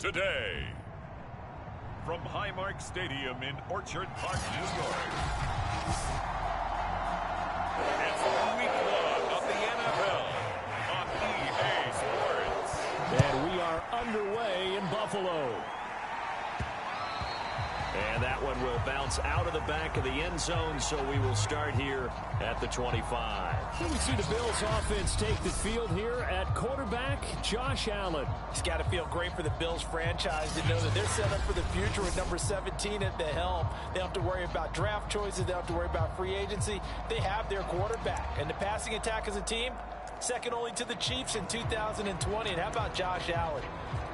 today. From Highmark Stadium in Orchard Park, New York, it's Week 1 of the NFL on EA Sports. And we are underway in Buffalo. And that one will bounce out of the back of the end zone, so we will start here at the 25. Here we see the Bills offense take the field here at quarterback, Josh Allen. It's got to feel great for the Bills franchise to know that they're set up for the future with number 17 at the helm. They don't have to worry about draft choices. They don't have to worry about free agency. They have their quarterback. And the passing attack as a team, second only to the Chiefs in 2020. And how about Josh Allen?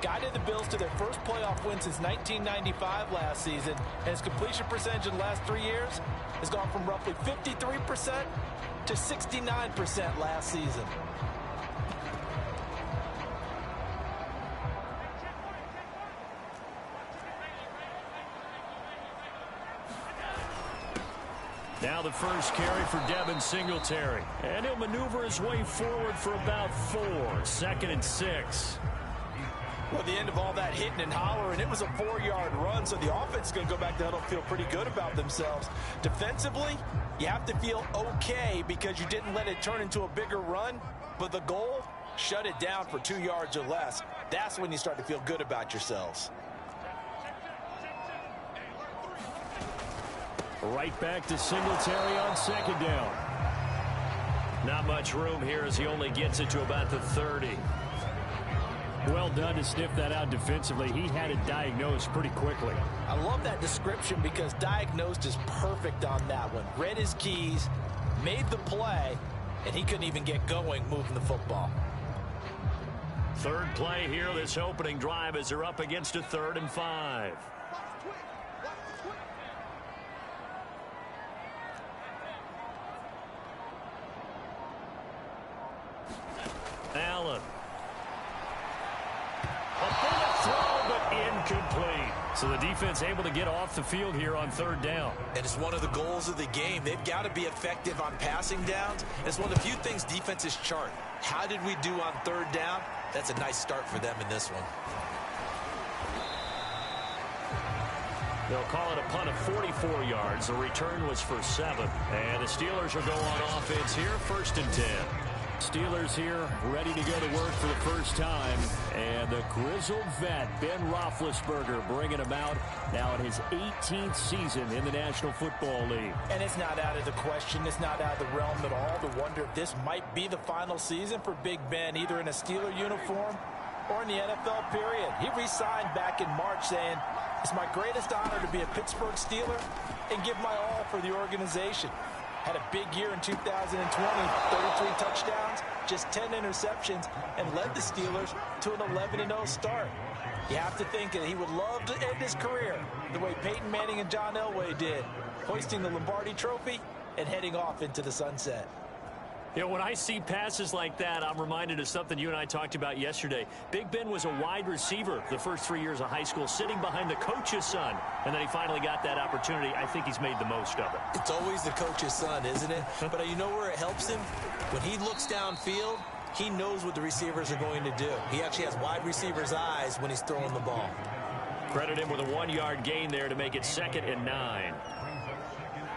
Guided the Bills to their first playoff win since 1995 last season, and his completion percentage in the last 3 years has gone from roughly 53% to 69% last season. Now the first carry for Devin Singletary. And he'll maneuver his way forward for about 4. 2nd and 6. Well, the end of all that hitting and hollering, it was a 4-yard run, so the offense is going to go back to huddle, feel pretty good about themselves. Defensively, you have to feel okay because you didn't let it turn into a bigger run, but the goal, shut it down for 2 yards or less. That's when you start to feel good about yourselves. Right back to Singletary on 2nd down. Not much room here as he only gets it to about the 30. Well done to sniff that out defensively. He had it diagnosed pretty quickly. I love that description because diagnosed is perfect on that one. Read his keys, made the play, and he couldn't even get going moving the football. Third play here, this opening drive as they're up against a 3rd and 5. Allen. A bullet throw, but incomplete. So the defense able to get off the field here on 3rd down. And it's one of the goals of the game. They've got to be effective on passing downs. It's one of the few things defenses chart. How did we do on 3rd down? That's a nice start for them in this one. They'll call it a punt of 44 yards. The return was for 7. And the Steelers will go on offense here, 1st and 10. Steelers here ready to go to work for the first time. And the grizzled vet, Ben Roethlisberger, bringing him out now in his 18th season in the National Football League. And it's not out of the question. It's not out of the realm at all to wonder if this might be the final season for Big Ben, either in a Steeler uniform or in the NFL period. He re-signed back in March saying, "It's my greatest honor to be a Pittsburgh Steeler and give my all for the organization." Had a big year in 2020, 33 touchdowns, just 10 interceptions, and led the Steelers to an 11-0 start. You have to think that he would love to end his career the way Peyton Manning and John Elway did, hoisting the Lombardi Trophy and heading off into the sunset. You know, when I see passes like that, I'm reminded of something you and I talked about yesterday. Big Ben was a wide receiver the first 3 years of high school, sitting behind the coach's son. And then he finally got that opportunity. I think he's made the most of it. It's always the coach's son, isn't it? But you know where it helps him? When he looks downfield, he knows what the receivers are going to do. He actually has wide receivers' eyes when he's throwing the ball. Credit him with a 1-yard gain there to make it 2nd and 9.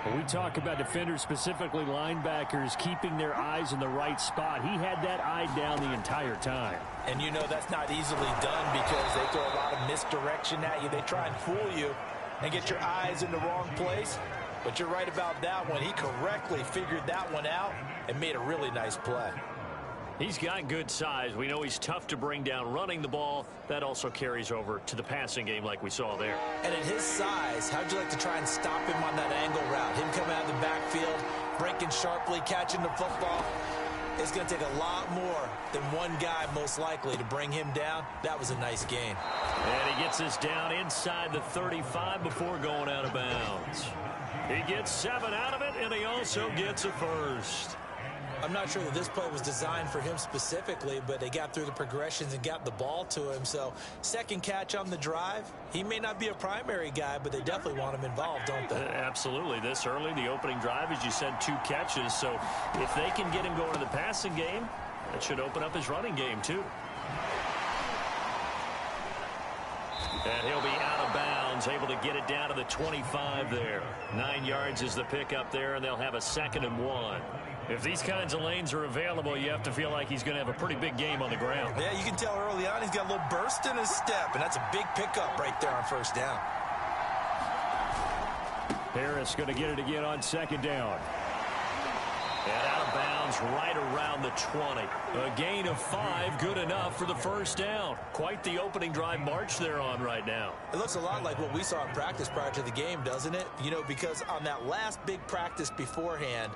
When we talk about defenders, specifically linebackers, keeping their eyes in the right spot, he had that eye down the entire time. And you know that's not easily done because they throw a lot of misdirection at you. They try and fool you and get your eyes in the wrong place. But you're right about that one. He correctly figured that one out and made a really nice play. He's got good size. We know he's tough to bring down running the ball. That also carries over to the passing game like we saw there. And at his size, how'd you like to try and stop him on that angle route? Him coming out of the backfield, breaking sharply, catching the football. It's going to take a lot more than one guy, most likely, to bring him down. That was a nice gain. And he gets us down inside the 35 before going out of bounds. He gets 7 out of it, and he also gets a first. I'm not sure that this play was designed for him specifically, but they got through the progressions and got the ball to him. So, second catch on the drive. He may not be a primary guy, but they definitely want him involved, don't they? Absolutely. This early, the opening drive, as you said, 2 catches. So, if they can get him going to the passing game, that should open up his running game, too. And he'll be out of bounds, able to get it down to the 25 there. 9 yards is the pickup there, and they'll have a 2nd and 1. If these kinds of lanes are available, you have to feel like he's going to have a pretty big game on the ground. Yeah, you can tell early on he's got a little burst in his step, and that's a big pickup right there on 1st down. Harris going to get it again on 2nd down. And out of bounds right around the 20. A gain of 5, good enough for the 1st down. Quite the opening drive march they're on right now. It looks a lot like what we saw in practice prior to the game, doesn't it? You know, because on that last big practice beforehand,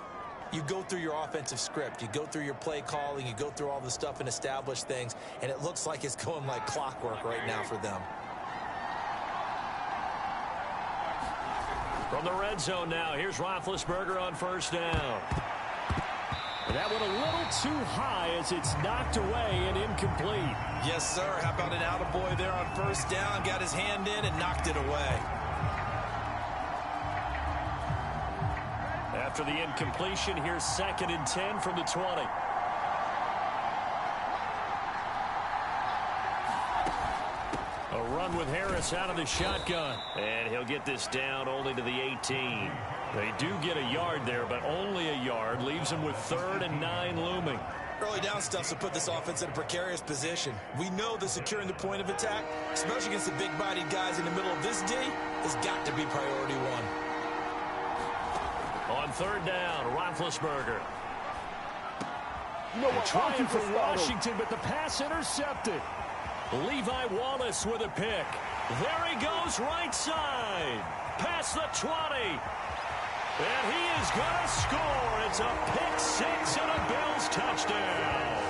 you go through your offensive script. You go through your play calling. You go through all the stuff and establish things. And it looks like it's going like clockwork right now for them. From the red zone now, here's Roethlisberger on 1st down. That went a little too high as it's knocked away and incomplete. Yes, sir. How about an attaboy there on 1st down? Got his hand in and knocked it away. After the incompletion, here's 2nd and 10 from the 20. A run with Harris out of the shotgun. And he'll get this down only to the 18. They do get a yard there, but only a yard. Leaves them with 3rd and 9 looming. Early down stuff to put this offense in a precarious position. We know that securing the point of attack, especially against the big-bodied guys in the middle of this D, has got to be priority 1. On 3rd down, Roethlisberger. No, trying for Washington, but the pass intercepted. Levi Wallace with a pick. There he goes right side. Past the 20. And he is going to score. It's a pick 6 and a Bills touchdown.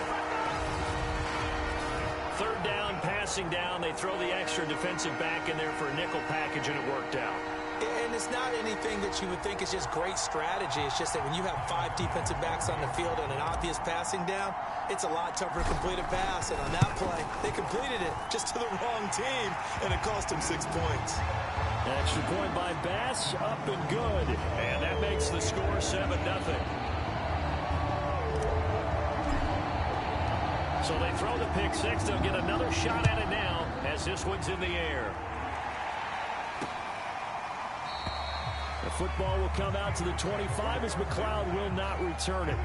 3rd down, passing down. They throw the extra defensive back in there for a nickel package, and it worked out. And it's not anything that you would think is just great strategy. It's just that when you have 5 defensive backs on the field and an obvious passing down, it's a lot tougher to complete a pass. And on that play, they completed it just to the wrong team, and it cost them 6 points. Extra point by Bass, up and good. And that makes the score 7-0. So they throw the pick 6. They'll get another shot at it now as this one's in the air. The football will come out to the 25 as McLeod will not return it.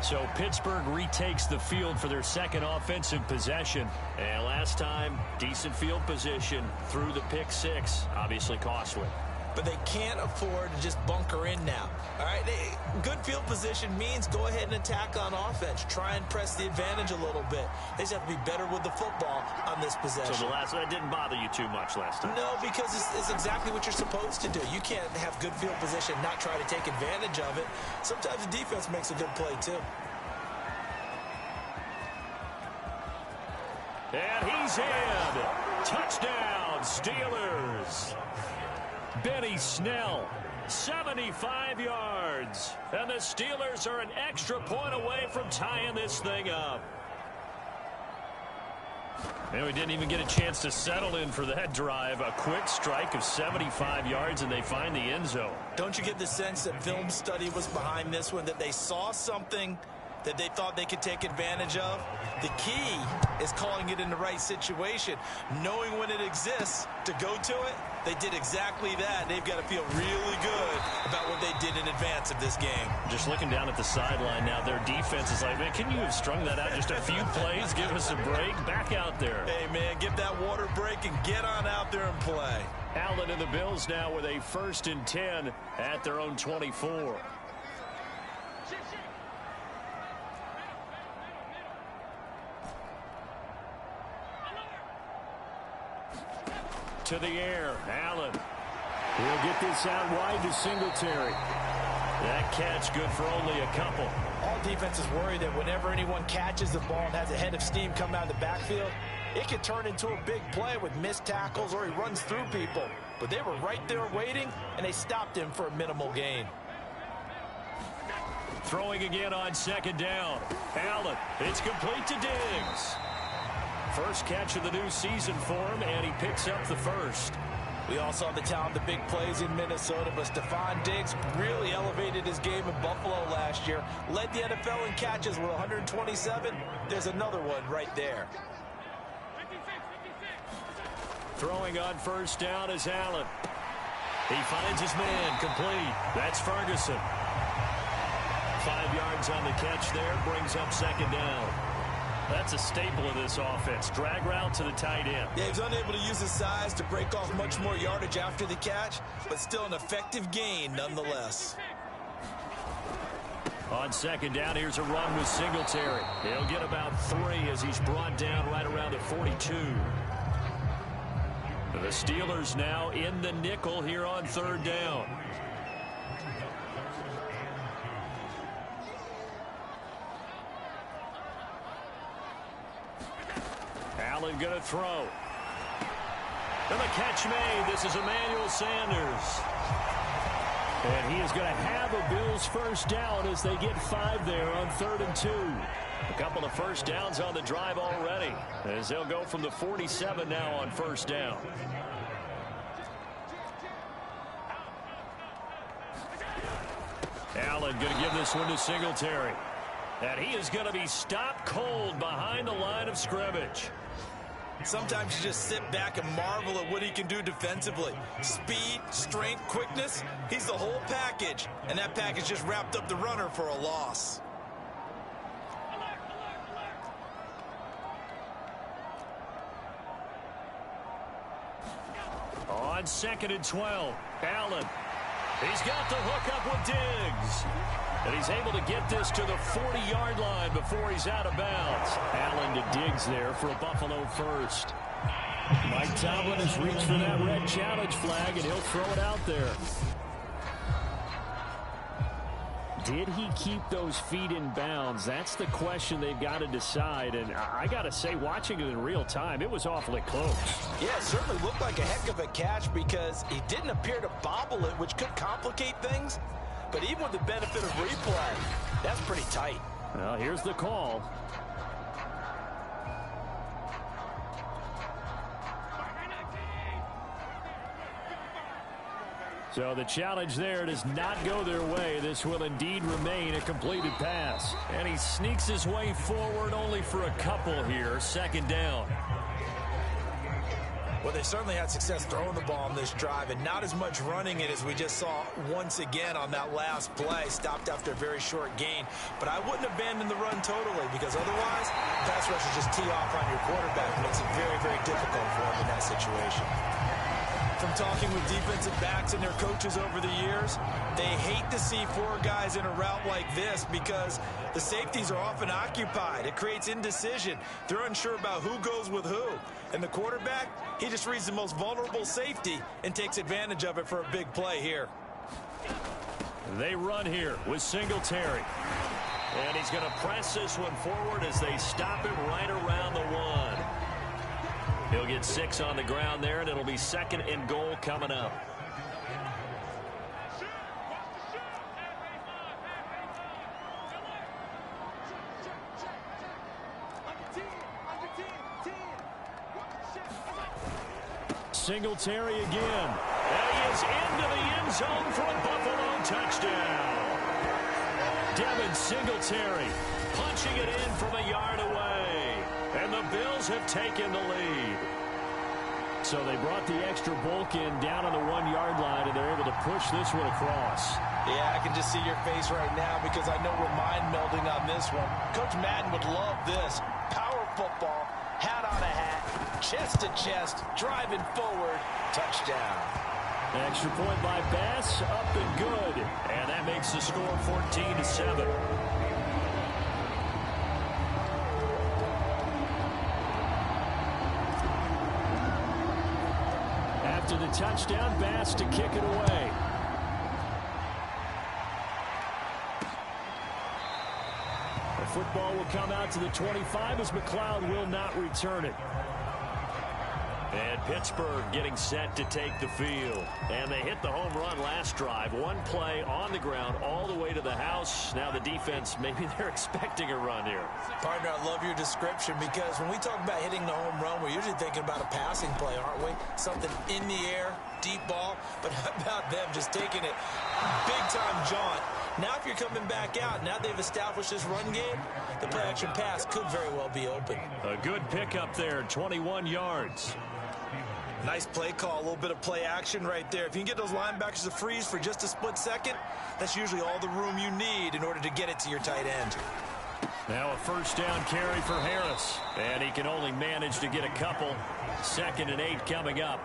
So Pittsburgh retakes the field for their 2nd offensive possession. And last time, decent field position through the pick 6. Obviously costly. But they can't afford to just bunker in now. All right, good field position means go ahead and attack on offense. Try and press the advantage a little bit. They just have to be better with the football on this possession. So that didn't bother you too much last time? No, because it's exactly what you're supposed to do. You can't have good field position, not try to take advantage of it. Sometimes the defense makes a good play, too. And he's in. Touchdown, Steelers. Benny Snell, 75 yards. And the Steelers are an extra point away from tying this thing up. And we didn't even get a chance to settle in for that drive. A quick strike of 75 yards, and they find the end zone. Don't you get the sense that film study was behind this one, that they saw something that they thought they could take advantage of? The key is calling it in the right situation, knowing when it exists to go to it. They did exactly that. They've got to feel really good about what they did in advance of this game. Just looking down at the sideline now, their defense is like, man, can you have strung that out just a few plays? Give us a break. Back out there. Hey, man, give that water break and get on out there and play. Allen and the Bills now with a 1st and 10 at their own 24. To the air, Allen. He'll get this out wide to Singletary. That catch good for only a couple. All defenses worry that whenever anyone catches the ball and has a head of steam come out of the backfield, it could turn into a big play with missed tackles or he runs through people. But they were right there waiting, and they stopped him for a minimal gain. Throwing again on 2nd down. Allen, it's complete to Diggs. First catch of the new season for him, and he picks up the 1st. We all saw the talent, the big plays in Minnesota, but Stephon Diggs really elevated his game in Buffalo last year. Led the NFL in catches with 127. There's another one right there. Throwing on first down is Allen. He finds his man, complete. That's Ferguson. 5 yards on the catch there, brings up second down. That's a staple of this offense. Drag route to the tight end. Yeah, he's unable to use his size to break off much more yardage after the catch, but still an effective gain nonetheless. On second down, here's a run with Singletary. He'll get about 3 as he's brought down right around the 42. The Steelers now in the nickel here on third down. Allen going to throw. And the catch made. This is Emmanuel Sanders. And he is going to have a Bills first down as they get 5 there on 3rd and 2. A couple of first downs on the drive already as they'll go from the 47 now on first down. Allen going to give this one to Singletary. And he is going to be stopped cold behind the line of scrimmage. Sometimes you just sit back and marvel at what he can do defensively. Speed, strength, quickness, he's the whole package. And that package just wrapped up the runner for a loss. On 2nd and 12, Allen. He's got the hook up with Diggs. And he's able to get this to the 40-yard line before he's out of bounds. Allen to Diggs there for a Buffalo first. Mike Tomlin has reached for that red challenge flag, and he'll throw it out there. Did he keep those feet in bounds? That's the question they've got to decide. And I got to say, watching it in real time, it was awfully close. Yeah, it certainly looked like a heck of a catch because he didn't appear to bobble it, which could complicate things. But even with the benefit of replay, that's pretty tight. Well, here's the call. So the challenge there does not go their way. This will indeed remain a completed pass. And he sneaks his way forward only for a couple here. Second down. Well, they certainly had success throwing the ball on this drive and not as much running it as we just saw once again on that last play. Stopped after a very short gain. But I wouldn't abandon the run totally because otherwise, pass rushers just tee off on your quarterback. Makes it very, very difficult for him in that situation. From talking with defensive backs and their coaches over the years, they hate to see 4 guys in a route like this because the safeties are often occupied. It creates indecision. They're unsure about who goes with who. And the quarterback, he just reads the most vulnerable safety and takes advantage of it for a big play here. They run here with Singletary. And he's going to press this one forward as they stop him right around the 1. He'll get 6 on the ground there, and it'll be 2nd and goal coming up. Singletary again. And he is into the end zone for a Buffalo touchdown. Devin Singletary punching it in from a yard away. And the Bills have taken the lead. So they brought the extra bulk in down on the 1-yard line, and they're able to push this one across. Yeah, I can just see your face right now because I know we're mind melding on this one. Coach Madden would love this. Power football, hat on a hat, chest to chest, driving forward, touchdown. Extra point by Bass, up and good. And that makes the score 14-7. After the touchdown, Bass to kick it away. The football will come out to the 25 as McLeod will not return it. And Pittsburgh getting set to take the field. And they hit the home run last drive. 1 play on the ground all the way to the house. Now the defense, maybe they're expecting a run here. Partner, I love your description because when we talk about hitting the home run, we're usually thinking about a passing play, aren't we? Something in the air, deep ball. But how about them just taking it big-time jaunt? Now if you're coming back out, now they've established this run game, the play-action pass could very well be open. A good pickup there, 21 yards. Nice play call, a little bit of play action right there. If you can get those linebackers to freeze for just a split second, that's usually all the room you need in order to get it to your tight end. Now a first down carry for Harris. And he can only manage to get a couple. 2nd and 8 coming up.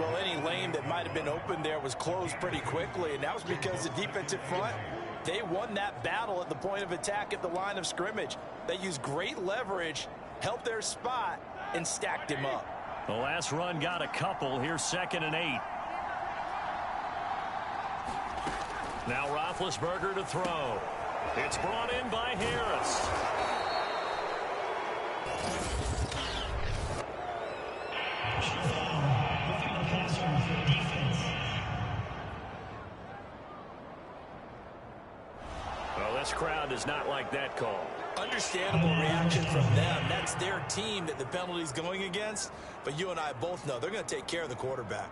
Well, any lane that might have been open there was closed pretty quickly, and that was because the defensive front, they won that battle at the point of attack at the line of scrimmage. They used great leverage, helped their spot, and stacked him up. The last run got a couple. Here's 2nd and 8. Now Roethlisberger to throw. It's brought in by Harris. Well, this crowd does not like that call. Understandable reaction from them. That's their team that the penalty's going against. But you and I both know they're going to take care of the quarterback.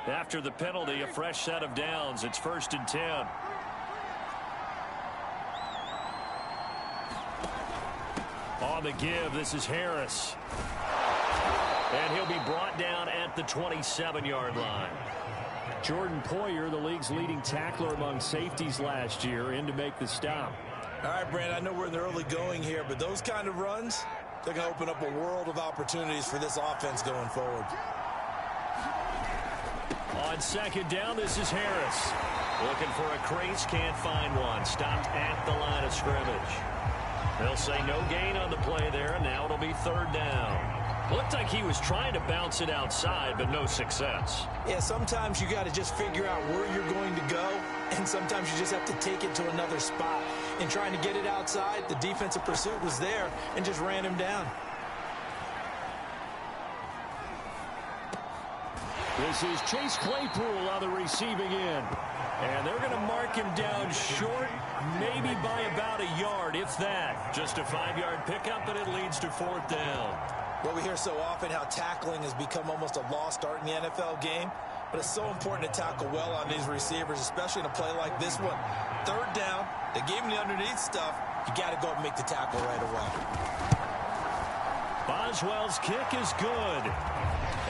After the penalty, a fresh set of downs. It's 1st and 10. On the give, this is Harris. And he'll be brought down at the 27-yard line. Jordan Poyer, the league's leading tackler among safeties last year, in to make the stop. All right, Brand, I know we're in the early going here, but those kind of runs, they're going to open up a world of opportunities for this offense going forward. On 2nd down, this is Harris. Looking for a crease, can't find one. Stopped at the line of scrimmage. They'll say no gain on the play there, and now it'll be 3rd down. Looked like he was trying to bounce it outside, but no success. Yeah, sometimes you got to just figure out where you're going to go, and sometimes you just have to take it to another spot. In trying to get it outside, the defensive pursuit was there and just ran him down. This is Chase Claypool on the receiving end. And they're going to mark him down short, maybe by about a yard, if that. Just a 5-yard pickup, and it leads to 4th down. Well, we hear so often how tackling has become almost a lost art in the NFL game. But it's so important to tackle well on these receivers, especially in a play like this one. 3rd down, they gave him the underneath stuff. You got to go and make the tackle right away. Boswell's kick is good.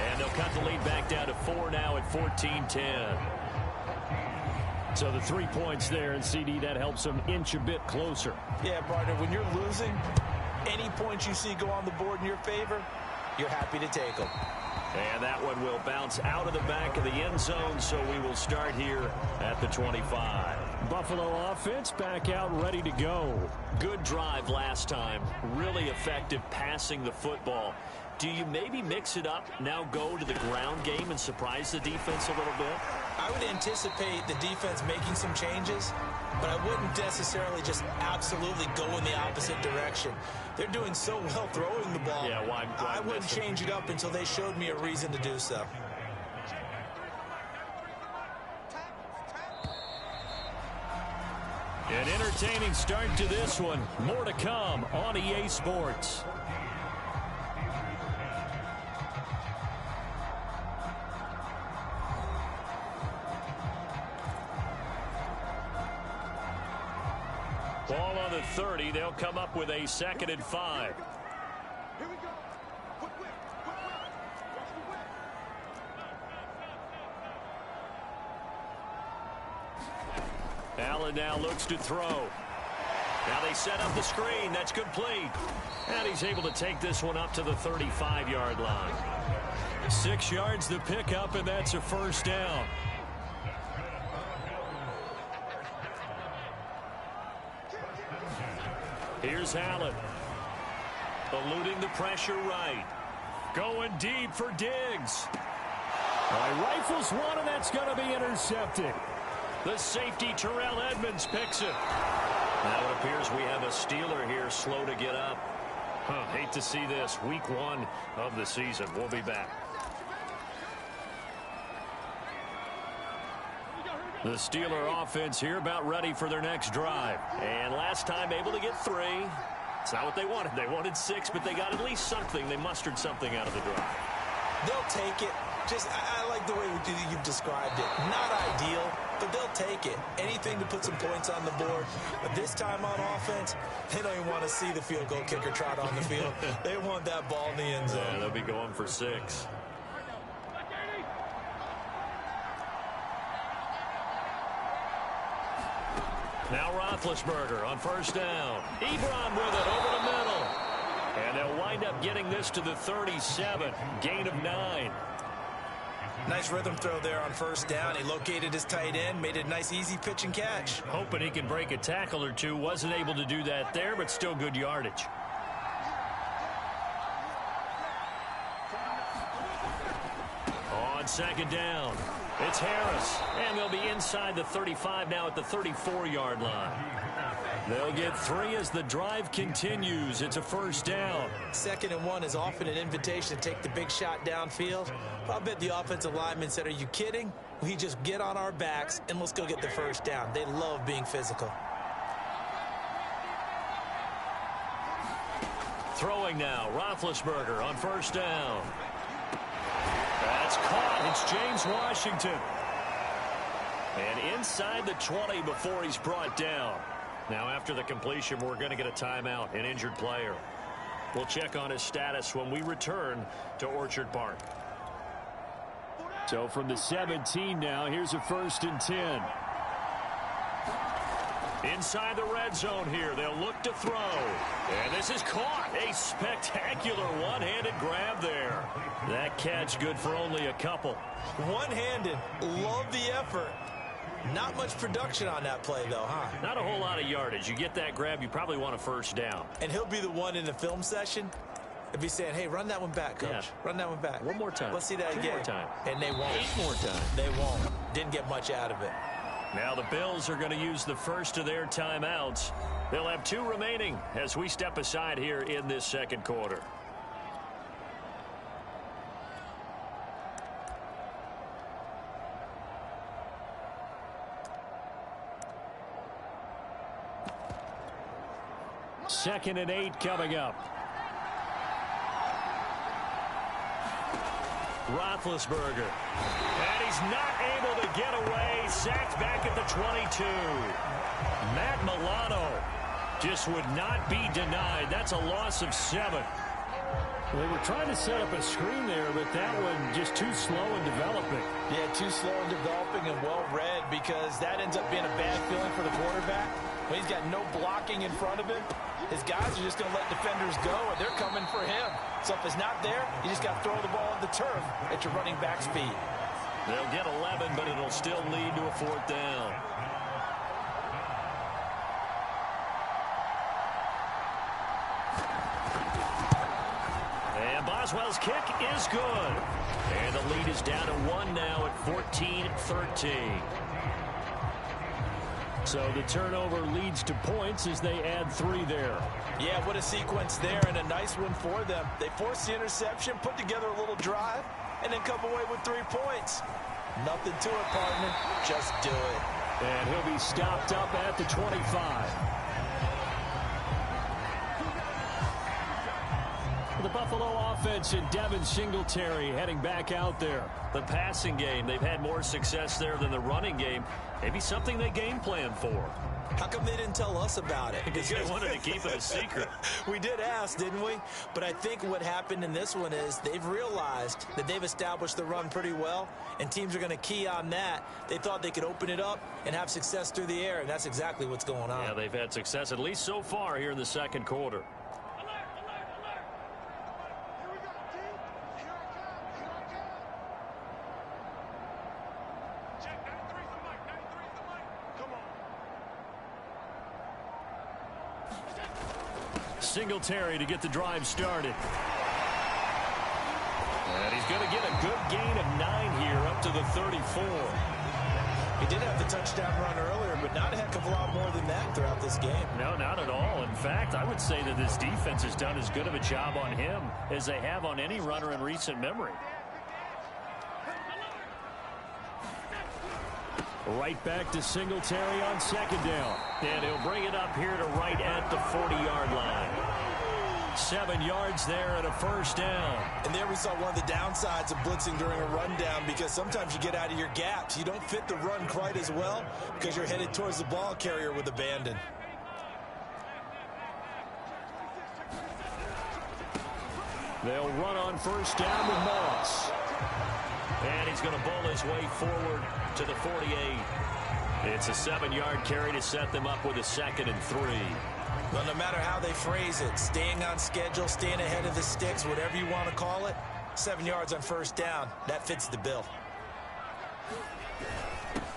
And they'll cut the lead back down to 4 now at 14-10. So the 3 points there, and CD, that helps them inch a bit closer. Yeah, partner, when you're losing, any points you see go on the board in your favor, you're happy to take them. And that one will bounce out of the back of the end zone, so we will start here at the 25. Buffalo offense back out ready to go. Good drive last time. Really effective passing the football. Do you maybe mix it up, now go to the ground game and surprise the defense a little bit? I would anticipate the defense making some changes, but I wouldn't necessarily just absolutely go in the opposite direction. They're doing so well throwing the ball. Yeah, why I wouldn't change it up until they showed me a reason to do so. An entertaining start to this one. More to come on EA Sports. Ball on the 30. They'll come up with a 2nd and 5. Here we go. Quick. Allen now looks to throw. Now they set up the screen. That's complete. And he's able to take this one up to the 35-yard line. 6 yards the pickup, and that's a 1st down. Here's Allen. Eluding the pressure right. Going deep for Diggs. Rifles one, and that's going to be intercepted. The safety, Terrell Edmonds, picks it. Now it appears we have a Steeler here slow to get up. Hate to see this. Week 1 of the season. We'll be back. The Steeler offense here about ready for their next drive. And last time able to get 3. It's not what they wanted. They wanted 6, but they got at least something. They mustered something out of the drive. They'll take it. I like the way you've described it. Not ideal, but they'll take it. Anything to put some points on the board. But this time on offense, they don't even want to see the field goal kicker trot on the field. They want that ball in the end zone. Yeah, they'll be going for 6. Now Roethlisberger on first down. Ebron with it over the middle. And they'll wind up getting this to the 37. Gain of 9. Nice rhythm throw there on first down. He located his tight end, made it a nice easy pitch and catch. Hoping he can break a tackle or two. Wasn't able to do that there, but still good yardage. On second down, it's Harris. And they'll be inside the 35 now at the 34-yard line. They'll get 3 as the drive continues. It's a first down. 2nd and 1 is often an invitation to take the big shot downfield. I'll bet the offensive lineman said, are you kidding? We just get on our backs and let's go get the first down. They love being physical. Throwing now, Roethlisberger on first down. That's caught. It's James Washington. And inside the 20 before he's brought down. Now, after the completion, we're going to get a timeout, an injured player. We'll check on his status when we return to Orchard Park. So from the 17 now, here's a 1st and 10. Inside the red zone here, they'll look to throw. And this is caught. A spectacular one-handed grab there. That catch good for only a couple. One-handed. Love the effort. Not much production on that play, though, huh? Not a whole lot of yardage. You get that grab, you probably want a first down. And he'll be the one in the film session. He'll be saying, hey, run that one back, Coach. Yeah. Run that one back. One more time. Let's see that 2 again. more time. And they won't. 8 more times. They won't. Didn't get much out of it. Now the Bills are going to use the first of their timeouts. They'll have 2 remaining as we step aside here in this second quarter. Second and 8 coming up. Roethlisberger. And he's not able to get away. Sacked back at the 22. Matt Milano just would not be denied. That's a loss of 7. Well, they were trying to set up a screen there, but that one just too slow in developing. Yeah, too slow in developing and well read, because that ends up being a bad feeling for the quarterback. When he's got no blocking in front of him, his guys are just going to let defenders go, and they're coming for him. So if it's not there, you just got to throw the ball on the turf at your running back speed. They'll get 11, but it'll still lead to a 4th down. And Boswell's kick is good. And the lead is down to 1 now at 14-13. So the turnover leads to points as they add 3 there. Yeah, what a sequence there, and a nice one for them. They forced the interception, put together a little drive, and then come away with 3 points. Nothing to it, partner. Just do it. And he'll be stopped up at the 25. The Buffalo offense and Devin Singletary heading back out there. The passing game, they've had more success there than the running game. Maybe something they game plan for. How come they didn't tell us about it? Because they wanted to keep it a secret. We did ask, didn't we? But I think what happened in this one is they've realized that they've established the run pretty well, and teams are going to key on that. They thought they could open it up and have success through the air, and that's exactly what's going on. Yeah, they've had success, at least so far, here in the second quarter. Singletary to get the drive started. And he's going to get a good gain of 9 here up to the 34. He did have the touchdown run earlier, but not a heck of a lot more than that throughout this game. No, not at all. In fact, I would say that this defense has done as good of a job on him as they have on any runner in recent memory. Right back to Singletary on second down. And he'll bring it up here to right at the 40-yard line. 7 yards there and a first down. And there we saw one of the downsides of blitzing during a rundown, because sometimes you get out of your gaps. You don't fit the run quite as well because you're headed towards the ball carrier with abandon. They'll run on first down with Moss. And he's going to bowl his way forward to the 48. It's a 7-yard carry to set them up with a 2nd and 3. Well, no matter how they phrase it, staying on schedule, staying ahead of the sticks, whatever you want to call it, 7 yards on first down, that fits the bill.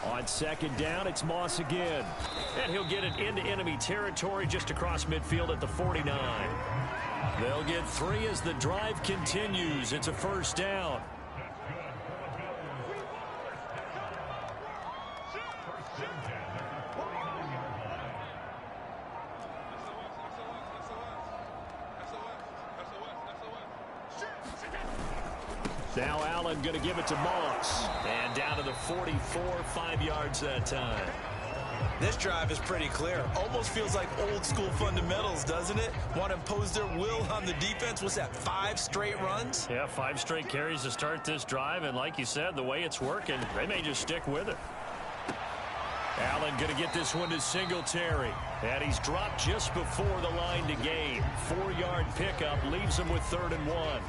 On 2nd down, it's Moss again. And he'll get it into enemy territory just across midfield at the 49. They'll get 3 as the drive continues. It's a first down. Now Allen going to give it to Moss. And down to the 44, 5 yards that time. This drive is pretty clear. Almost feels like old school fundamentals, doesn't it? Want to impose their will on the defense. What's that, 5 straight runs? Yeah, 5 straight carries to start this drive. And like you said, the way it's working, they may just stick with it. Allen going to get this one to Singletary. And he's dropped just before the line to gain. 4-yard pickup leaves him with 3rd and 1.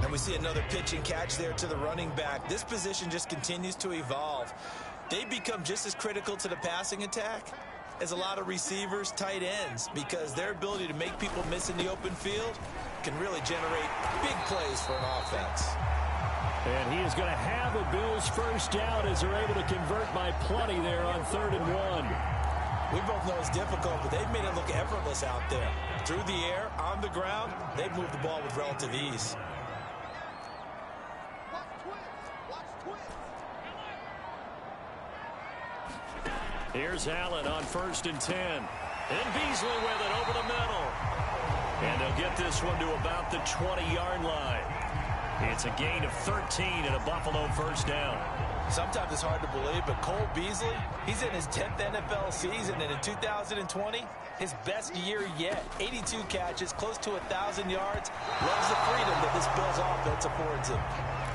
And we see another pitch and catch there to the running back. This position just continues to evolve. They become just as critical to the passing attack as a lot of receivers, tight ends, because their ability to make people miss in the open field can really generate big plays for an offense. And he is going to have a Bills first down as they're able to convert by plenty there on 3rd and 1. We both know it's difficult, but they've made it look effortless out there. Through the air, on the ground, they've moved the ball with relative ease. Here's Allen on 1st and 10. And Beasley with it over the middle. And they'll get this one to about the 20-yard line. It's a gain of 13 and a Buffalo first down. Sometimes it's hard to believe, but Cole Beasley, he's in his 10th NFL season, and in 2020, his best year yet. 82 catches, close to 1,000 yards. Loves the freedom that this Bills offense affords him.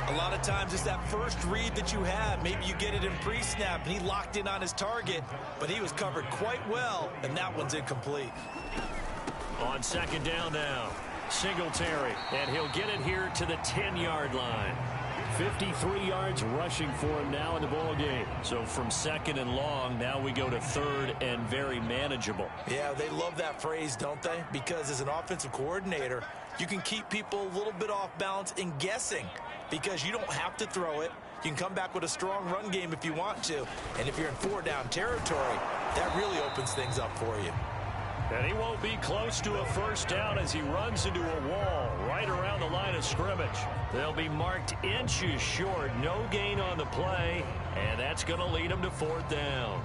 A lot of times it's that first read that you have. Maybe you get it in pre-snap, and he locked in on his target, but he was covered quite well, and that one's incomplete. On 2nd down now, Singletary, and he'll get it here to the 10-yard line. 53 yards rushing for him now in the ball game. So from 2nd and long, now we go to 3rd and very manageable. Yeah, they love that phrase, don't they? Because as an offensive coordinator, you can keep people a little bit off balance in guessing, because you don't have to throw it. You can come back with a strong run game if you want to. And if you're in 4-down territory, that really opens things up for you. And he won't be close to a first down as he runs into a wall right around the line of scrimmage. They'll be marked inches short. No gain on the play, and that's going to lead him to 4th down.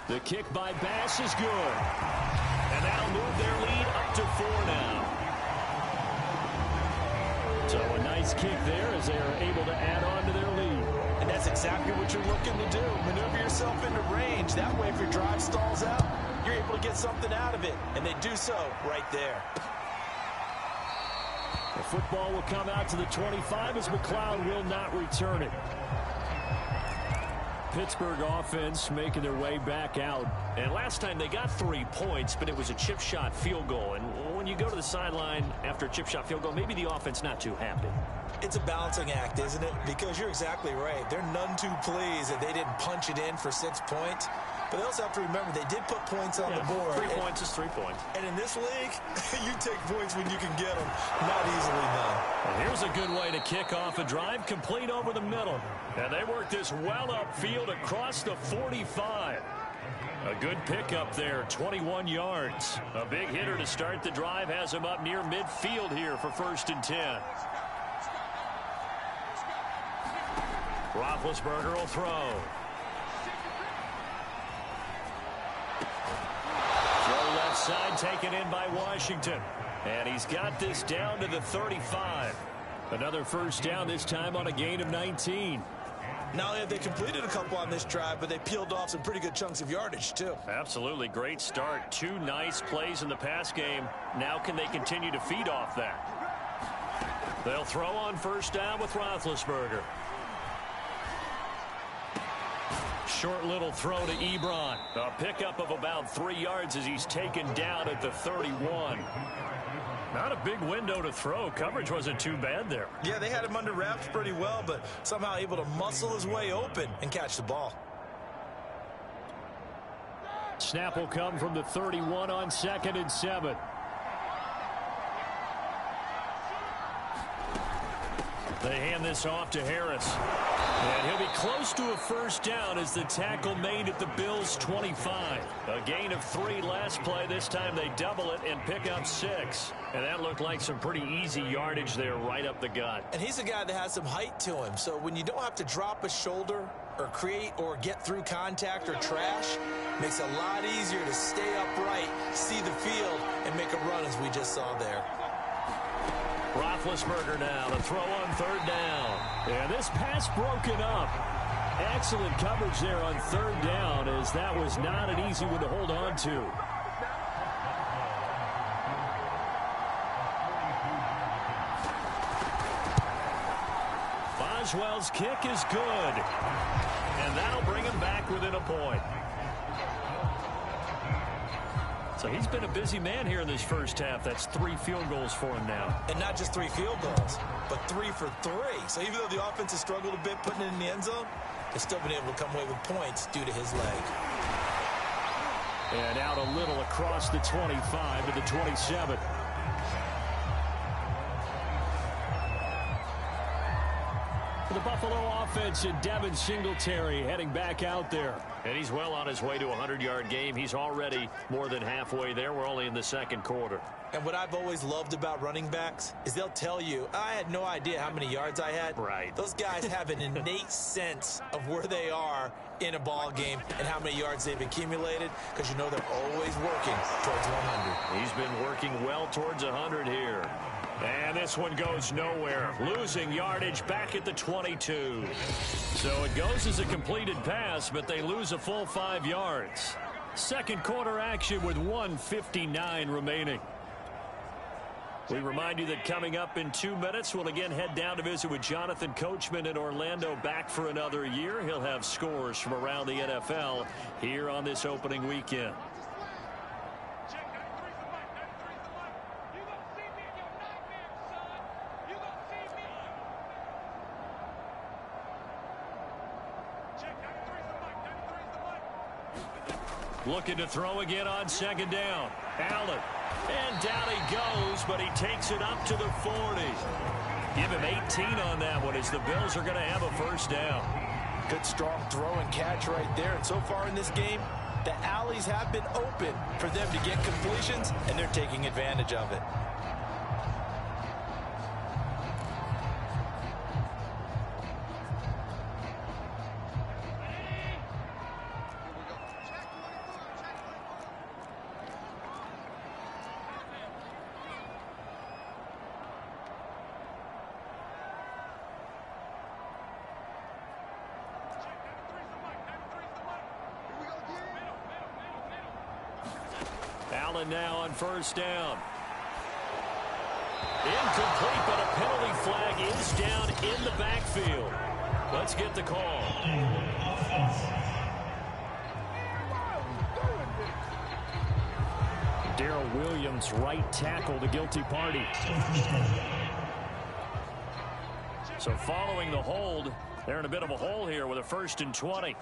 The kick by Bass is good. And that'll move their lead up to 4 now. So a nice kick there as they are able to add on to their lead. And that's exactly what you're looking to do. Maneuver yourself into range. That way, if your drive stalls out, you're able to get something out of it. And they do so right there. The football will come out to the 25 as McLeod will not return it. Pittsburgh offense making their way back out. And last time they got 3 points, but it was a chip shot field goal. And when you go to the sideline after a chip shot field goal, maybe the offense not too happy. It's a balancing act, isn't it? Because you're exactly right. They're none too pleased that they didn't punch it in for 6 points. But they also have to remember they did put points on the board. 3 points is 3 points. And in this league, you take points when you can get them. Not easily done. And here's a good way to kick off a drive, complete over the middle. And they work this well upfield across the 45. A good pickup there, 21 yards. A big hitter to start the drive has him up near midfield here for 1st and 10. Roethlisberger will throw. Outside, taken in by Washington. And he's got this down to the 35. Another first down, this time on a gain of 19. Not only have they completed a couple on this drive, but they peeled off some pretty good chunks of yardage, too. Absolutely. Great start. 2 nice plays in the pass game. Now can they continue to feed off that? They'll throw on first down with Roethlisberger. Short little throw to Ebron. A pickup of about 3 yards as he's taken down at the 31. Not a big window to throw. Coverage wasn't too bad there. Yeah, they had him under wraps pretty well, but somehow able to muscle his way open and catch the ball. Snap will come from the 31 on 2nd and 7. They hand this off to Harris. And he'll be close to a first down as the tackle made at the Bills' 25. A gain of 3 last play. This time they double it and pick up 6. And that looked like some pretty easy yardage there right up the gut. And he's a guy that has some height to him. So when you don't have to drop a shoulder or create or get through contact or trash, makes it a lot easier to stay upright, see the field, and make a run as we just saw there. Roethlisberger now to throw on 3rd down. And this pass broken up. Excellent coverage there on 3rd down, as that was not an easy one to hold on to. Boswell's kick is good. And that'll bring him back within a point. So he's been a busy man here in this first half. That's 3 field goals for him now. And not just 3 field goals, but 3 for 3. So even though the offense has struggled a bit putting it in the end zone, they've still been able to come away with points due to his leg. And out a little across the 25 to the 27. For the Buffalo offense, and Devin Singletary heading back out there. And he's well on his way to a 100-yard game. He's already more than halfway there. We're only in the 2nd quarter. And what I've always loved about running backs is they'll tell you, I had no idea how many yards I had. Right. Those guys have an innate sense of where they are in a ball game and how many yards they've accumulated, because you know they're always working towards 100. He's been working well towards 100 here. And this one goes nowhere. Losing yardage back at the 22. So it goes as a completed pass, but they lose a full 5 yards. 2nd quarter action with 1:59 remaining. We remind you that coming up in 2 minutes, we'll again head down to visit with Jonathan Coachman in Orlando, back for another year. He'll have scores from around the NFL here on this opening weekend. Looking to throw again on 2nd down. Allen. And down he goes, but he takes it up to the 40. Give him 18 on that one, as the Bills are going to have a first down. Good strong throw and catch right there. And so far in this game, the alleys have been open for them to get completions, and they're taking advantage of it. Allen now on first down. Incomplete, but a penalty flag is down in the backfield. Let's get the call. Darrell Williams, right tackle, the guilty party. So following the hold, they're in a bit of a hole here with a 1st and 20.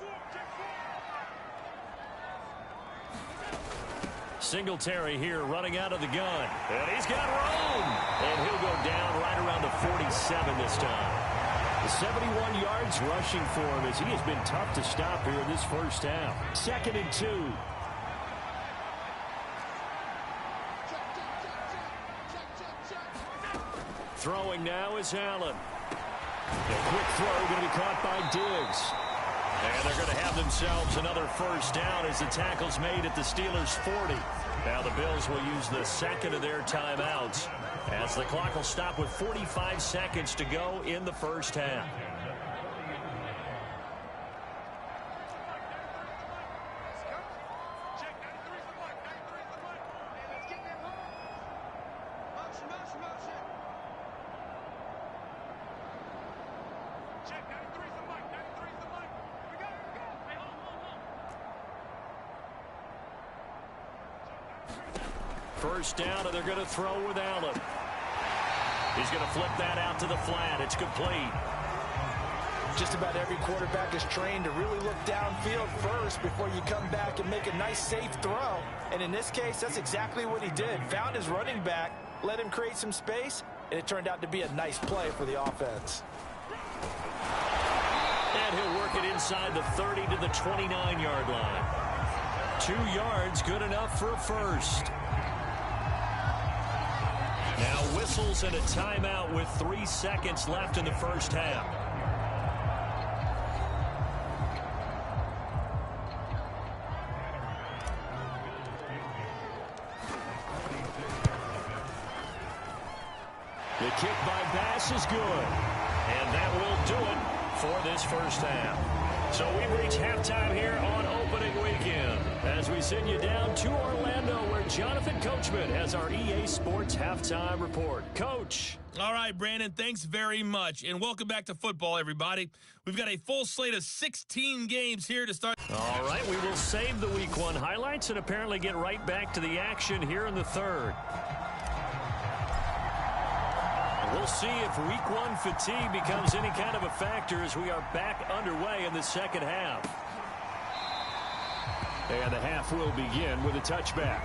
Singletary here running out of the gun. And he's got room. And he'll go down right around the 47 this time. The 71 yards rushing for him, as he has been tough to stop here in this first half. 2nd and 2. Throwing now is Allen. A quick throw going to be caught by Diggs. And they're going to have themselves another first down as the tackle's made at the Steelers' 40. Now the Bills will use the second of their timeouts as the clock will stop with 45 seconds to go in the first half. First down, and they're going to throw with Allen. He's going to flip that out to the flat. It's complete. Just about every quarterback is trained to really look downfield first before you come back and make a nice, safe throw. And in this case, that's exactly what he did. Found his running back, let him create some space, and it turned out to be a nice play for the offense. And he'll work it inside the 30 to the 29-yard line. 2 yards, good enough for a first. Now whistles and a timeout with 3 seconds left in the first half. The kick by Bass is good. And that will do it for this first half. So we've reached halftime here on opening weekend as we send you down to Orlando where Jonathan Coachman has our EA Sports halftime report. Coach. All right, Brandon, thanks very much. And welcome back to football, everybody. We've got a full slate of 16 games here to start. All right, we will save the Week 1 highlights and apparently get right back to the action here in the third. We'll see if Week 1 fatigue becomes any kind of a factor as we are back underway in the second half. And the half will begin with a touchback.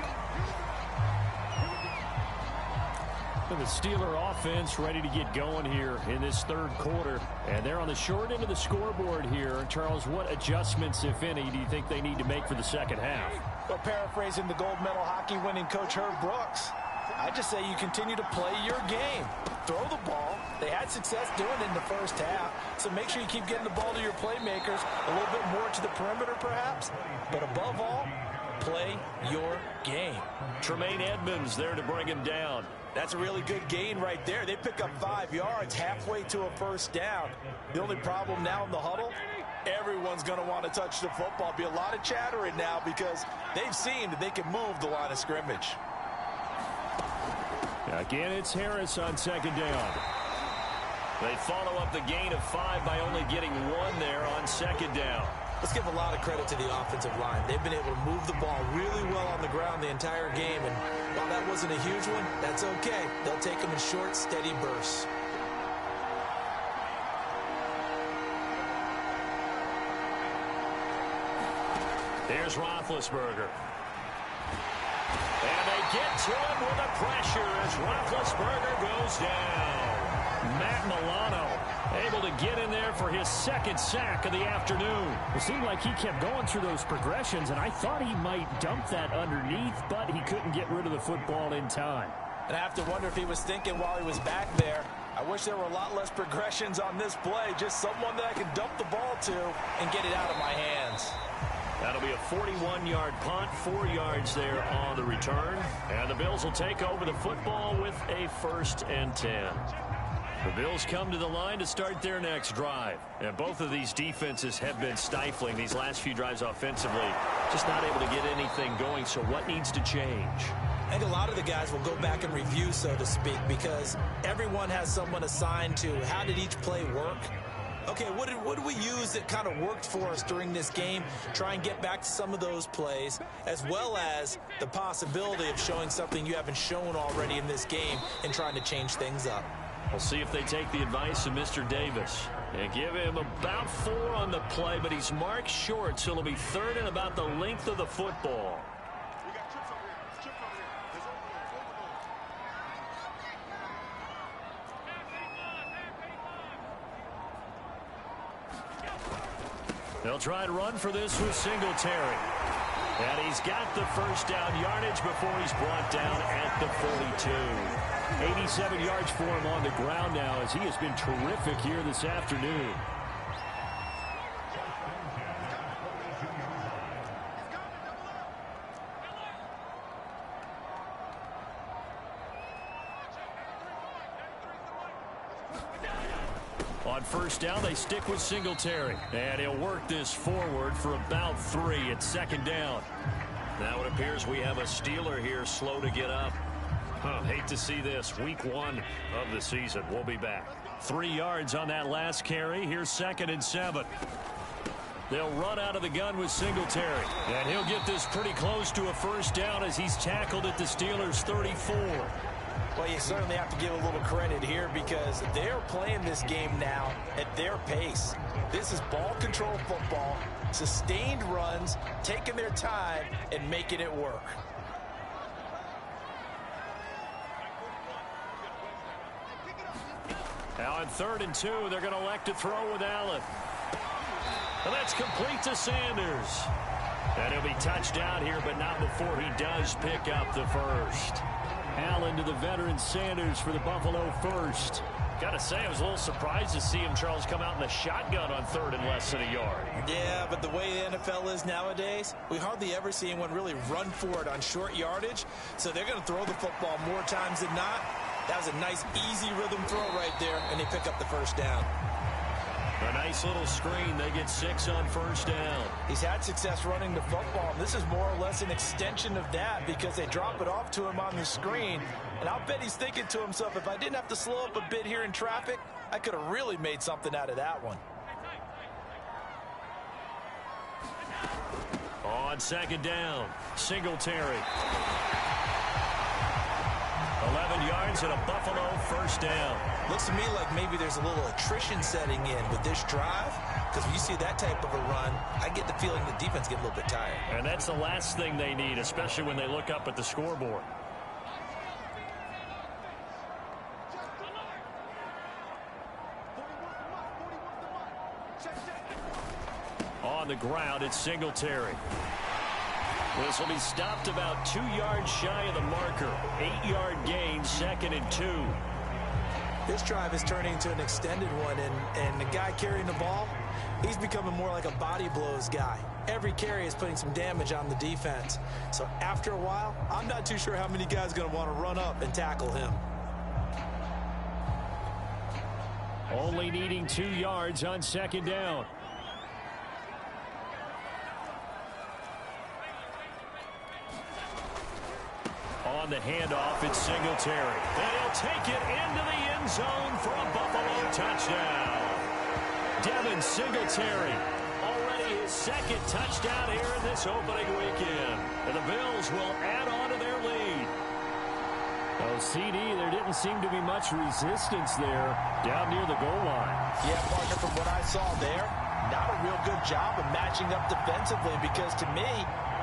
And the Steeler offense ready to get going here in this third quarter. And they're on the short end of the scoreboard here. Charles, what adjustments, if any, do you think they need to make for the second half? Well, paraphrasing the gold medal hockey winning coach Herb Brooks, I just say you continue to play your game. Throw the ball. They had success doing it in the first half, so make sure you keep getting the ball to your playmakers, a little bit more to the perimeter perhaps, but above all, play your game. Tremaine Edmonds there to bring him down. That's a really good gain right there. They pick up 5 yards halfway to a first down. The only problem now in the huddle, everyone's going to want to touch the football. Be a lot of chattering now because they've seen that they can move the line of scrimmage. Again, it's Harris on second down. They follow up the gain of 5 by only getting 1 there on second down. Let's give a lot of credit to the offensive line. They've been able to move the ball really well on the ground the entire game, and while that wasn't a huge one, that's okay. They'll take them in short, steady bursts. There's Roethlisberger. And they get to him with the pressure as Roethlisberger goes down. Matt Milano able to get in there for his second sack of the afternoon. It seemed like he kept going through those progressions, and I thought he might dump that underneath, but he couldn't get rid of the football in time. And I have to wonder if he was thinking while he was back there, I wish there were a lot less progressions on this play, just someone that I can dump the ball to and get it out of my hands. That'll be a 41-yard punt, 4 yards there on the return. And the Bills will take over the football with a 1st and 10. The Bills come to the line to start their next drive. And both of these defenses have been stifling these last few drives offensively. Just not able to get anything going, so what needs to change? I think a lot of the guys will go back and review, so to speak, because everyone has someone assigned to how did each play work. Okay, what did we use that kind of worked for us during this game? Try and get back to some of those plays, as well as the possibility of showing something you haven't shown already in this game and trying to change things up. We'll see if they take the advice of Mr. Davis and give him about 4 on the play, but he's marked short, so it'll be 3rd and about the length of the football. They'll try to run for this with Singletary. And he's got the first down yardage before he's brought down at the 42. 87 yards for him on the ground now as he has been terrific here this afternoon. On first down, they stick with Singletary. And he'll work this forward for about 3 at second down. Now it appears we have a Steeler here slow to get up. Hate to see this. Week 1 of the season. We'll be back. 3 yards on that last carry. Here's 2nd and 7. They'll run out of the gun with Singletary. And he'll get this pretty close to a first down as he's tackled at the Steelers' 34. Well, you certainly have to give a little credit here because they're playing this game now at their pace. This is ball control football, sustained runs, taking their time, and making it work. Now on 3rd and 2, they're going to elect to throw with Allen. And that's complete to Sanders. And he'll be touched down here, but not before he does pick up the first. Allen to the veteran Sanders for the Buffalo first. Got to say, I was a little surprised to see him, Charles, come out in the shotgun on 3rd and less than a yard. Yeah, but the way the NFL is nowadays, we hardly ever see anyone really run for it on short yardage. So they're going to throw the football more times than not. That was a nice, easy rhythm throw right there, and they pick up the first down. A nice little screen. They get 6 on first down. He's had success running the football, and this is more or less an extension of that because they drop it off to him on the screen. And I'll bet he's thinking to himself, if I didn't have to slow up a bit here in traffic, I could have really made something out of that one. On 2nd down, Singletary. 11 yards and a Buffalo first down. Looks to me like maybe there's a little attrition setting in with this drive, because when you see that type of a run, I get the feeling the defense get a little bit tired. And that's the last thing they need, especially when they look up at the scoreboard. On the ground, it's Singletary. This will be stopped about 2 yards shy of the marker. 8-yard gain, 2nd and 2. This drive is turning into an extended one, and the guy carrying the ball, he's becoming more like a body blows guy. Every carry is putting some damage on the defense. So after a while, I'm not too sure how many guys are going to want to run up and tackle him. Only needing 2 yards on 2nd down. On the handoff, it's Singletary. And he'll take it into the end zone for a Buffalo touchdown. Devin Singletary, already his 2nd touchdown here in this opening weekend. And the Bills will add on to their lead. Oh, CD, there didn't seem to be much resistance there down near the goal line. Yeah, partner, from what I saw there, not a real good job of matching up defensively because to me,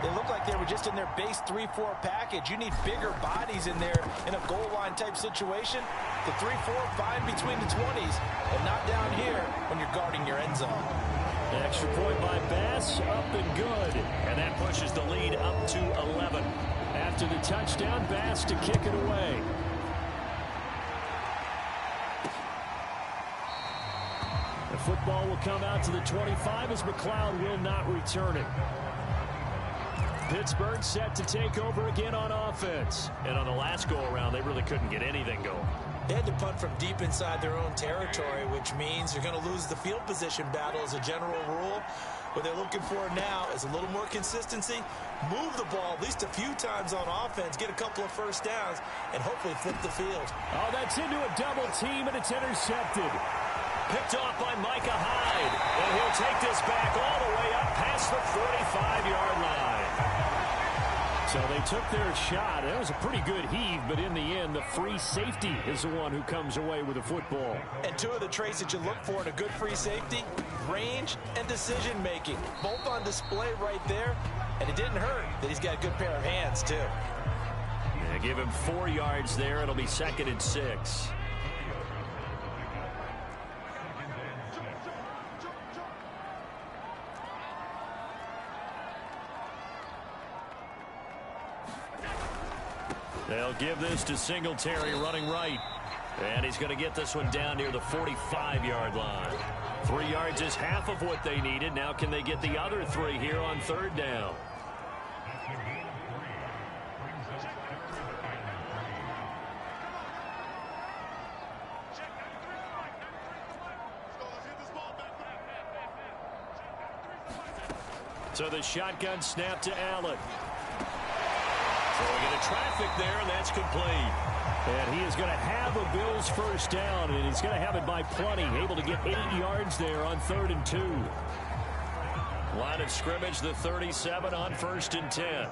they looked like they were just in their base 3-4 package. You need bigger bodies in there in a goal line type situation. The 3-4 fine between the 20s, but not down here when you're guarding your end zone. The extra point by Bass, up and good. And that pushes the lead up to 11. After the touchdown, Bass to kick it away. The football will come out to the 25 as McLeod will not return it. Pittsburgh set to take over again on offense. And on the last go-around, they really couldn't get anything going. They had to punt from deep inside their own territory, which means you're going to lose the field position battle as a general rule. What they're looking for now is a little more consistency, move the ball at least a few times on offense, get a couple of first downs, and hopefully flip the field. Oh, that's into a double team, and it's intercepted. Picked off by Micah Hyde. And he'll take this back all the way up past the 45-yard line. So they took their shot. That was a pretty good heave, but in the end, the free safety is the one who comes away with the football. And two of the traits that you look for in a good free safety, range and decision-making. Both on display right there, and it didn't hurt that he's got a good pair of hands, too. Yeah, give him 4 yards there. It'll be 2nd and 6. They'll give this to Singletary running right. And he's going to get this one down near the 45-yard line. 3 yards is half of what they needed. Now can they get the other 3 here on 3rd down? So the shotgun snap to Allen. Throwing into traffic there, and that's complete. And he is going to have a Bills first down, and he's going to have it by plenty. Able to get 8 yards there on 3rd and 2. Line of scrimmage, the 37 on 1st and 10.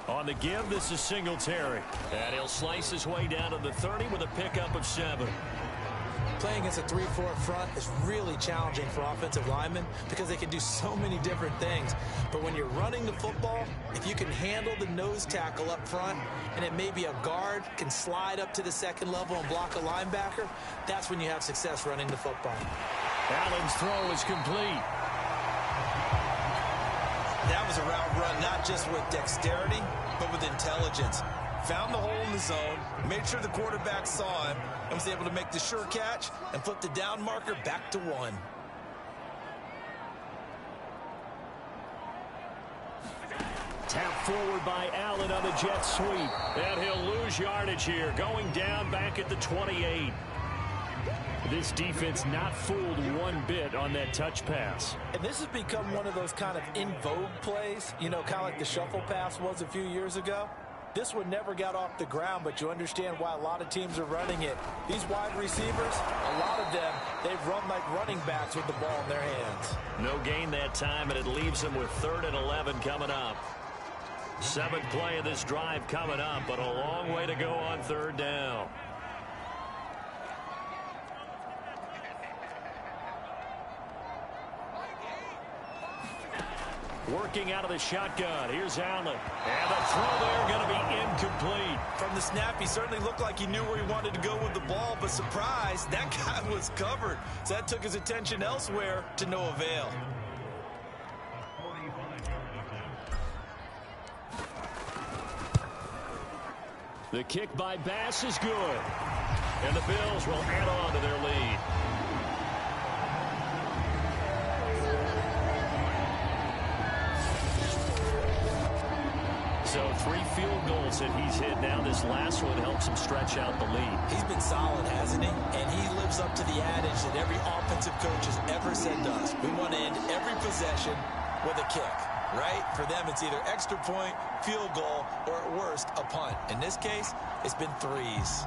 On the give, this is Singletary. And he'll slice his way down to the 30 with a pickup of 7. Playing against a 3-4 front is really challenging for offensive linemen because they can do so many different things. But when you're running the football, if you can handle the nose tackle up front, and it may be a guard can slide up to the second level and block a linebacker, that's when you have success running the football. Allen's throw is complete. That was a route run, not just with dexterity, but with intelligence. Found the hole in the zone, made sure the quarterback saw him, and was able to make the sure catch and flip the down marker back to 1. Tap forward by Allen on the jet sweep. And he'll lose yardage here, going down back at the 28. This defense not fooled one bit on that touch pass. And this has become one of those kind of in vogue plays, you know, kind of like the shuffle pass was a few years ago. This one never got off the ground, but you understand why a lot of teams are running it. These wide receivers, a lot of them, they've run like running backs with the ball in their hands. No gain that time, and it leaves them with 3rd and 11 coming up. 7th play of this drive coming up, but a long way to go on 3rd down. Working out of the shotgun. Here's Allen. And the throw there going to be incomplete. From the snap, he certainly looked like he knew where he wanted to go with the ball, but surprise, that guy was covered. So that took his attention elsewhere to no avail. The kick by Bass is good. And the Bills will add on to their lead. So 3 field goals that he's hit now. This last one helps him stretch out the lead. He's been solid, hasn't he? And he lives up to the adage that every offensive coach has ever said to us. We want to end every possession with a kick, right? For them, it's either extra point, field goal, or at worst, a punt. In this case, it's been 3s.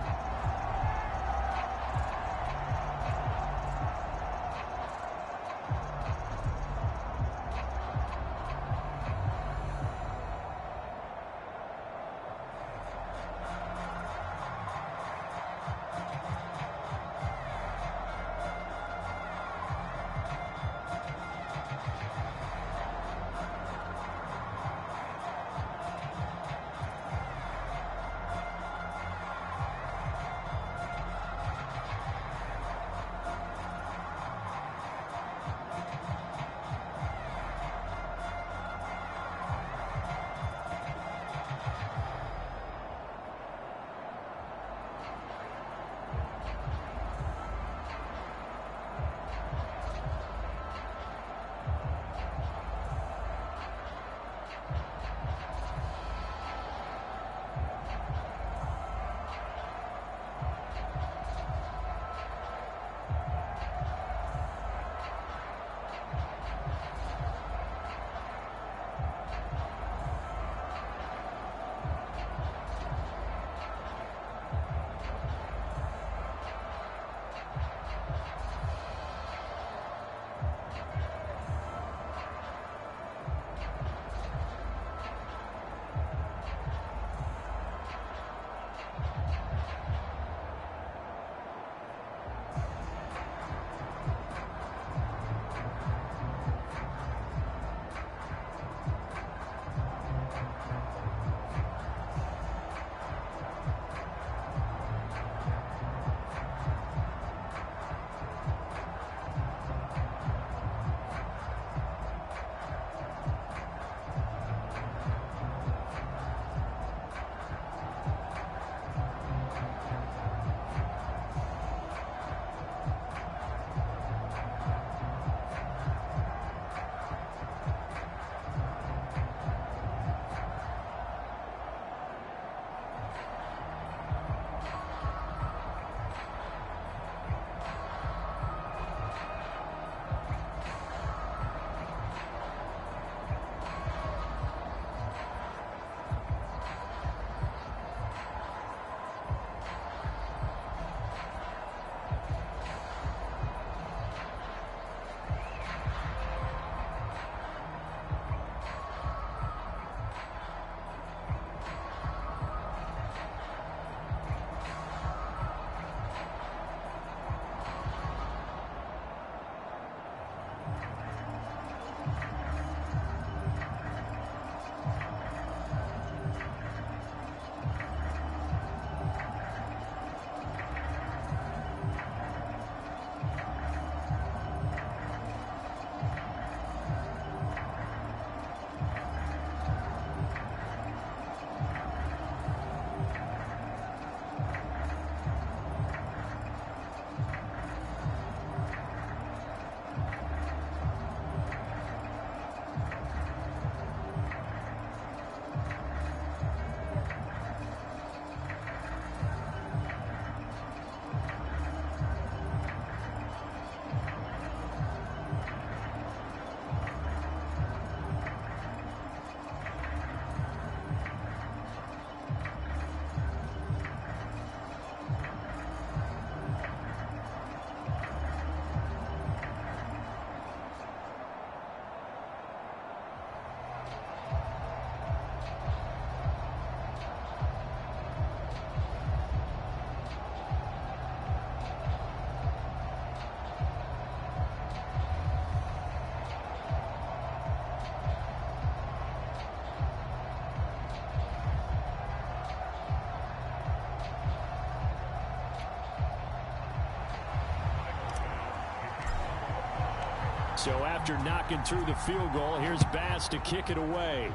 So after knocking through the field goal, here's Bass to kick it away.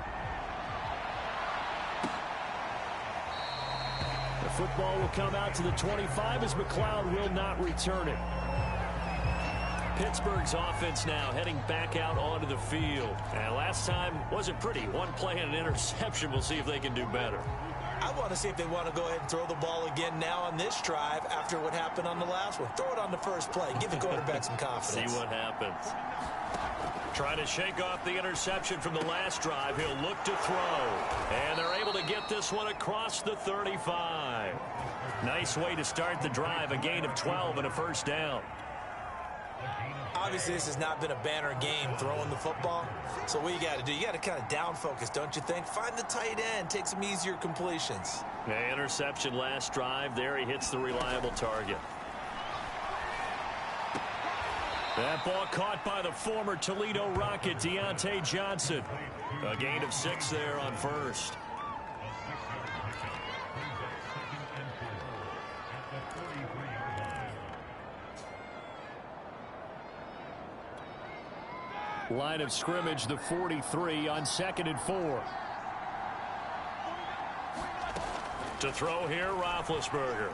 The football will come out to the 25 as McLeod will not return it. Pittsburgh's offense now heading back out onto the field. And last time wasn't pretty. One play and an interception. We'll see if they can do better. I want to see if they want to go ahead and throw the ball again now on this drive after what happened on the last one. Throw it on the first play. Give the quarterback some confidence. See what happens. Trying to shake off the interception from the last drive. He'll look to throw. And they're able to get this one across the 35. Nice way to start the drive. A gain of 12 and a first down. Obviously, this has not been a banner game throwing the football. So what you got to do, you got to kind of down focus, don't you think? Find the tight end, take some easier completions. The interception last drive. There he hits the reliable target. That ball caught by the former Toledo Rocket, Deontay Johnson. A gain of 6 there on first. Line of scrimmage, the 43 on 2nd and 4. To throw here, Roethlisberger.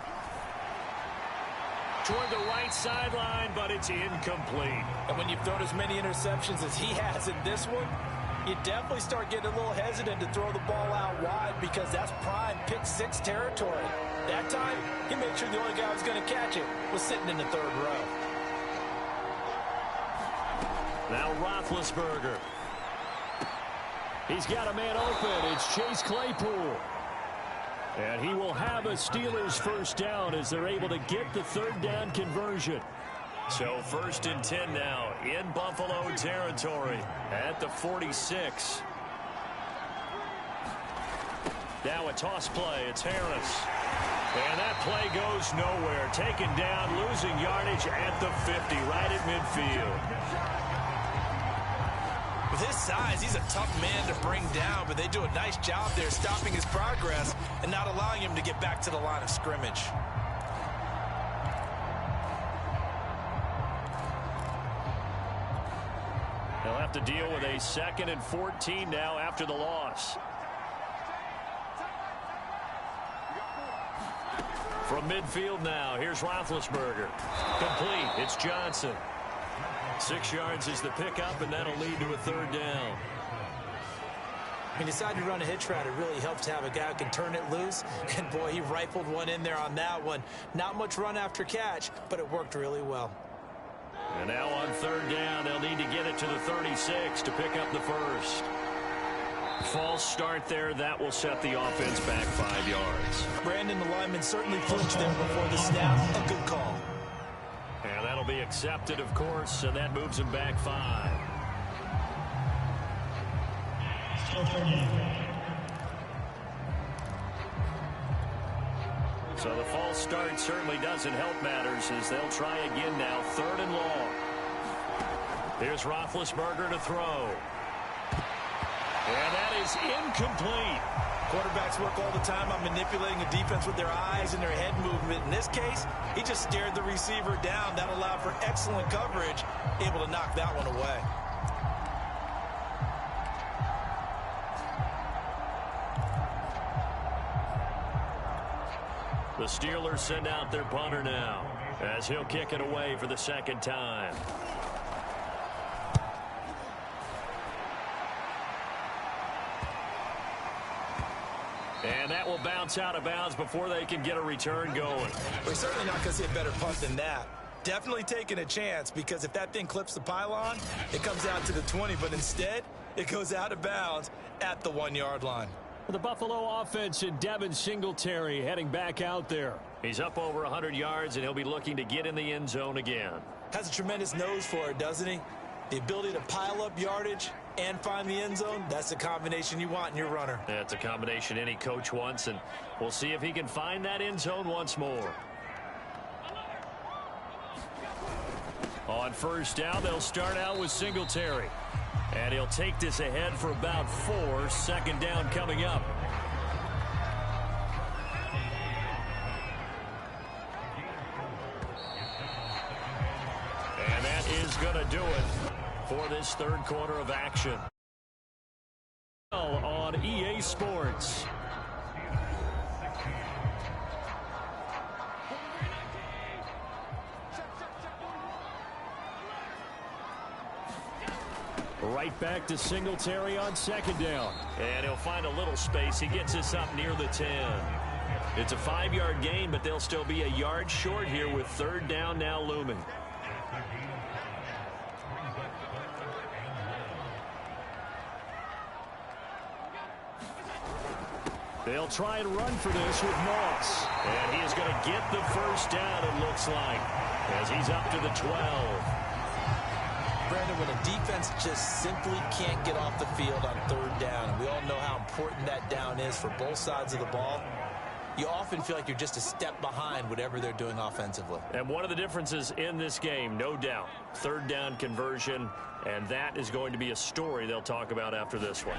Toward the right sideline, but it's incomplete. And when you've thrown as many interceptions as he has in this one, you definitely start getting a little hesitant to throw the ball out wide because that's prime pick 6 territory. That time, he made sure the only guy who was going to catch it was sitting in the 3rd row. Now Roethlisberger. He's got a man open. It's Chase Claypool. And he will have a Steelers first down as they're able to get the 3rd down conversion. So 1st and 10 now in Buffalo territory at the 46. Now a toss play. It's Harris. And that play goes nowhere. Taken down, losing yardage at the 50, right at midfield. With his size, he's a tough man to bring down, but they do a nice job there stopping his progress and not allowing him to get back to the line of scrimmage. They'll have to deal with a 2nd and 14 now after the loss. From midfield now, here's Roethlisberger. Complete. It's Johnson. 6 yards is the pickup, and that'll lead to a 3rd down. When you decide to run a hitch route, it really helps to have a guy who can turn it loose. And, boy, he rifled one in there on that one. Not much run after catch, but it worked really well. And now on 3rd down, they'll need to get it to the 36 to pick up the first. False start there. That will set the offense back 5 yards. Brandon, the lineman, certainly flinched there before the snap. A good call. And that'll be accepted, of course, and that moves him back 5. So the false start certainly doesn't help matters as they'll try again now. 3rd and long. Here's Roethlisberger to throw. And that is incomplete. Quarterbacks work all the time on manipulating a defense with their eyes and their head movement. In this case, he just stared the receiver down. That allowed for excellent coverage, able to knock that one away. The Steelers send out their punter now as he'll kick it away for the 2nd time. And that will bounce out of bounds before they can get a return going. We're certainly not going to see a better punt than that. Definitely taking a chance because if that thing clips the pylon, it comes out to the 20, but instead it goes out of bounds at the 1-yard line. The Buffalo offense and Devin Singletary heading back out there. He's up over 100 yards, and he'll be looking to get in the end zone again. Has a tremendous nose for it, doesn't he? The ability to pile up yardage and find the end zone, that's the combination you want in your runner. That's a combination any coach wants, and we'll see if he can find that end zone once more. On 1st down, they'll start out with Singletary. And he'll take this ahead for about 4. 2nd down coming up. And that is going to do it. for this third quarter of action. On EA Sports. Right back to Singletary on second down. And he'll find a little space. He gets us up near the 10. It's a 5-yard gain, but they'll still be a yard short here with third down now looming. They'll try and run for this with Moss. And he is going to get the first down, it looks like, as he's up to the 12. Brandon, when a defense just simply can't get off the field on third down, and we all know how important that down is for both sides of the ball, you often feel like you're just a step behind whatever they're doing offensively. And one of the differences in this game, no doubt, third down conversion, and that is going to be a story they'll talk about after this one.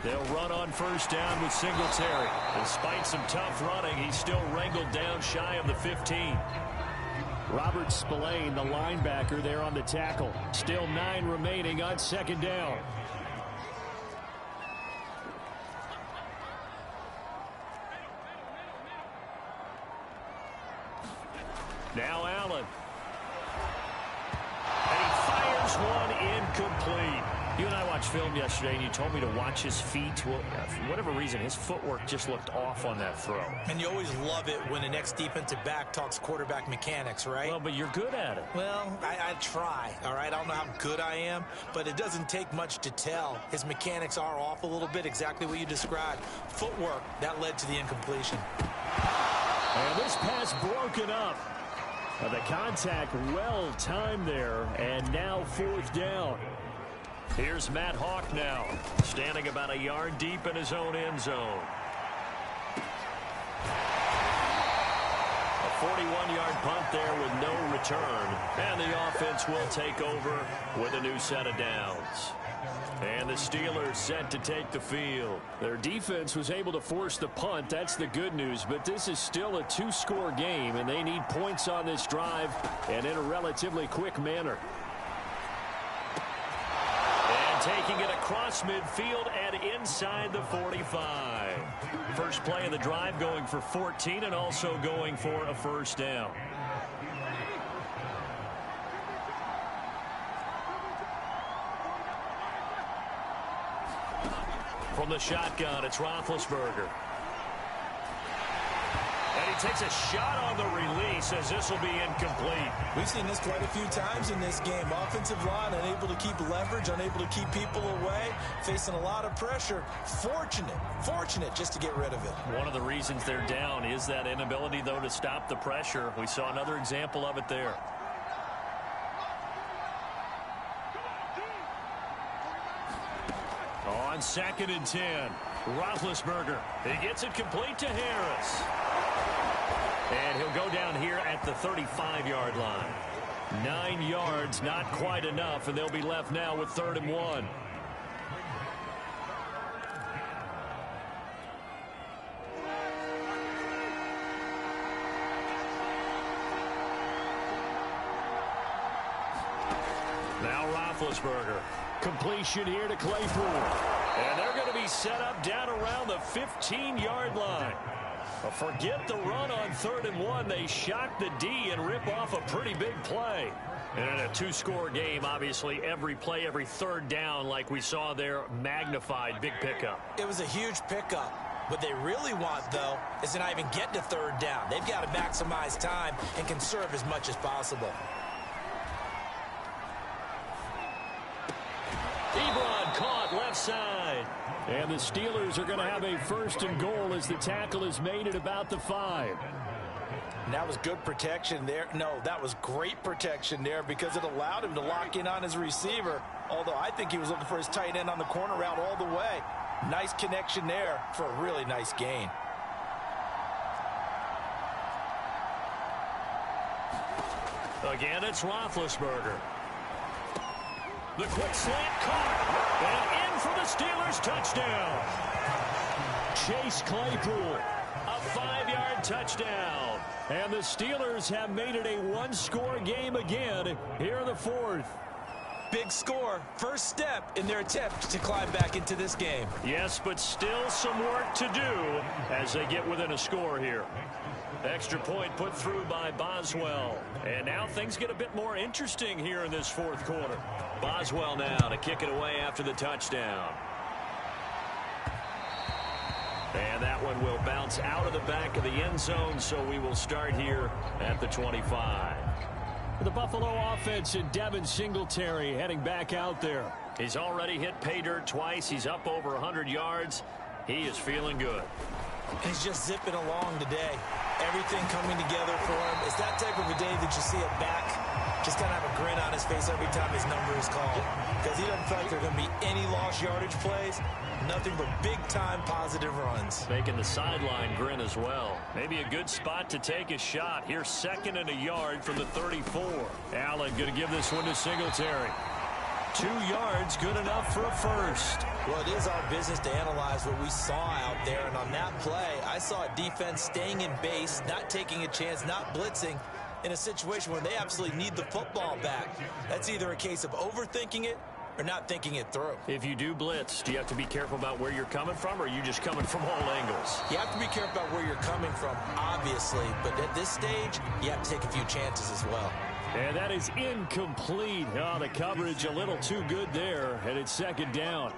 They'll run on first down with Singletary. Despite some tough running, he's still wrangled down shy of the 15. Robert Spillane, the linebacker, there on the tackle. Still 9 remaining on second down. Now Allen. And he fires one incomplete. You and I watched film yesterday, and you told me to watch his feet. Well, for whatever reason, his footwork just looked off on that throw. And you always love it when the next defensive back talks quarterback mechanics, right? Well, but you're good at it. Well, I try, all right? I don't know how good I am, but it doesn't take much to tell. His mechanics are off a little bit, exactly what you described. Footwork, that led to the incompletion. And this pass broken up. The contact well timed there, and now fourth down. Here's Matt Hawk now, standing about a yard deep in his own end zone. A 41-yard punt there with no return, and the offense will take over with a new set of downs. And the Steelers set to take the field. Their defense was able to force the punt. That's the good news. But this is still a 2-score game, and they need points on this drive and in a relatively quick manner. And taking it across midfield and inside the 45. First play of the drive going for 14 and also going for a first down. From the shotgun, it's Roethlisberger. And he takes a shot on the release as this will be incomplete. We've seen this quite a few times in this game. Offensive line unable to keep leverage, unable to keep people away, facing a lot of pressure. Fortunate just to get rid of it. One of the reasons they're down is that inability, though, to stop the pressure. We saw another example of it there. On 2nd and 10, Roethlisberger. He gets it complete to Harris. And he'll go down here at the 35-yard line. 9 yards, not quite enough, and they'll be left now with 3rd and 1. Now Roethlisberger. Completion here to Claypool. And they're going to be set up down around the 15-yard line. But forget the run on 3rd and 1. They shock the D and rip off a pretty big play. And in a 2-score game, obviously, every play, every third down, like we saw there, magnified. Big pickup. It was a huge pickup. What they really want, though, is to not even get to 3rd down. They've got to maximize time and conserve as much as possible. Ebron caught left side. And the Steelers are going to have a 1st and goal as the tackle is made at about the 5. And that was good protection there. No, that was great protection there because it allowed him to lock in on his receiver. Although I think he was looking for his tight end on the corner route all the way. Nice connection there for a really nice gain. Again, it's Roethlisberger. The quick slant caught. And in for the Steelers touchdown. Chase Claypool. A 5-yard touchdown. And the Steelers have made it a 1-score game again here in the 4th. Big score, first step in their attempt to climb back into this game. Yes, but still some work to do as they get within a score here. Extra point put through by Boswell. And now things get a bit more interesting here in this fourth quarter. Boswell now to kick it away after the touchdown. And that one will bounce out of the back of the end zone, so we will start here at the 25. The Buffalo offense and Devin Singletary heading back out there. He's already hit pay dirt twice. He's up over 100 yards. He is feeling good. He's just zipping along today. Everything coming together for him. It's that type of a day that you see a back just kind of have a grin on his face every time his number is called. Because he doesn't feel like there are going to be any lost yardage plays. Nothing but big-time positive runs. Making the sideline grin as well. Maybe a good spot to take a shot. Here's 2nd and a yard from the 34. Allen going to give this one to Singletary. 2 yards, good enough for a first. Well, it is our business to analyze what we saw out there. And on that play, I saw a defense staying in base, not taking a chance, not blitzing in a situation where they absolutely need the football back. That's either a case of overthinking it or not thinking it through. If you do blitz, do you have to be careful about where you're coming from, or are you just coming from all angles? You have to be careful about where you're coming from, obviously. But at this stage, you have to take a few chances as well. And that is incomplete. Oh, the coverage a little too good there, and it's 2nd down.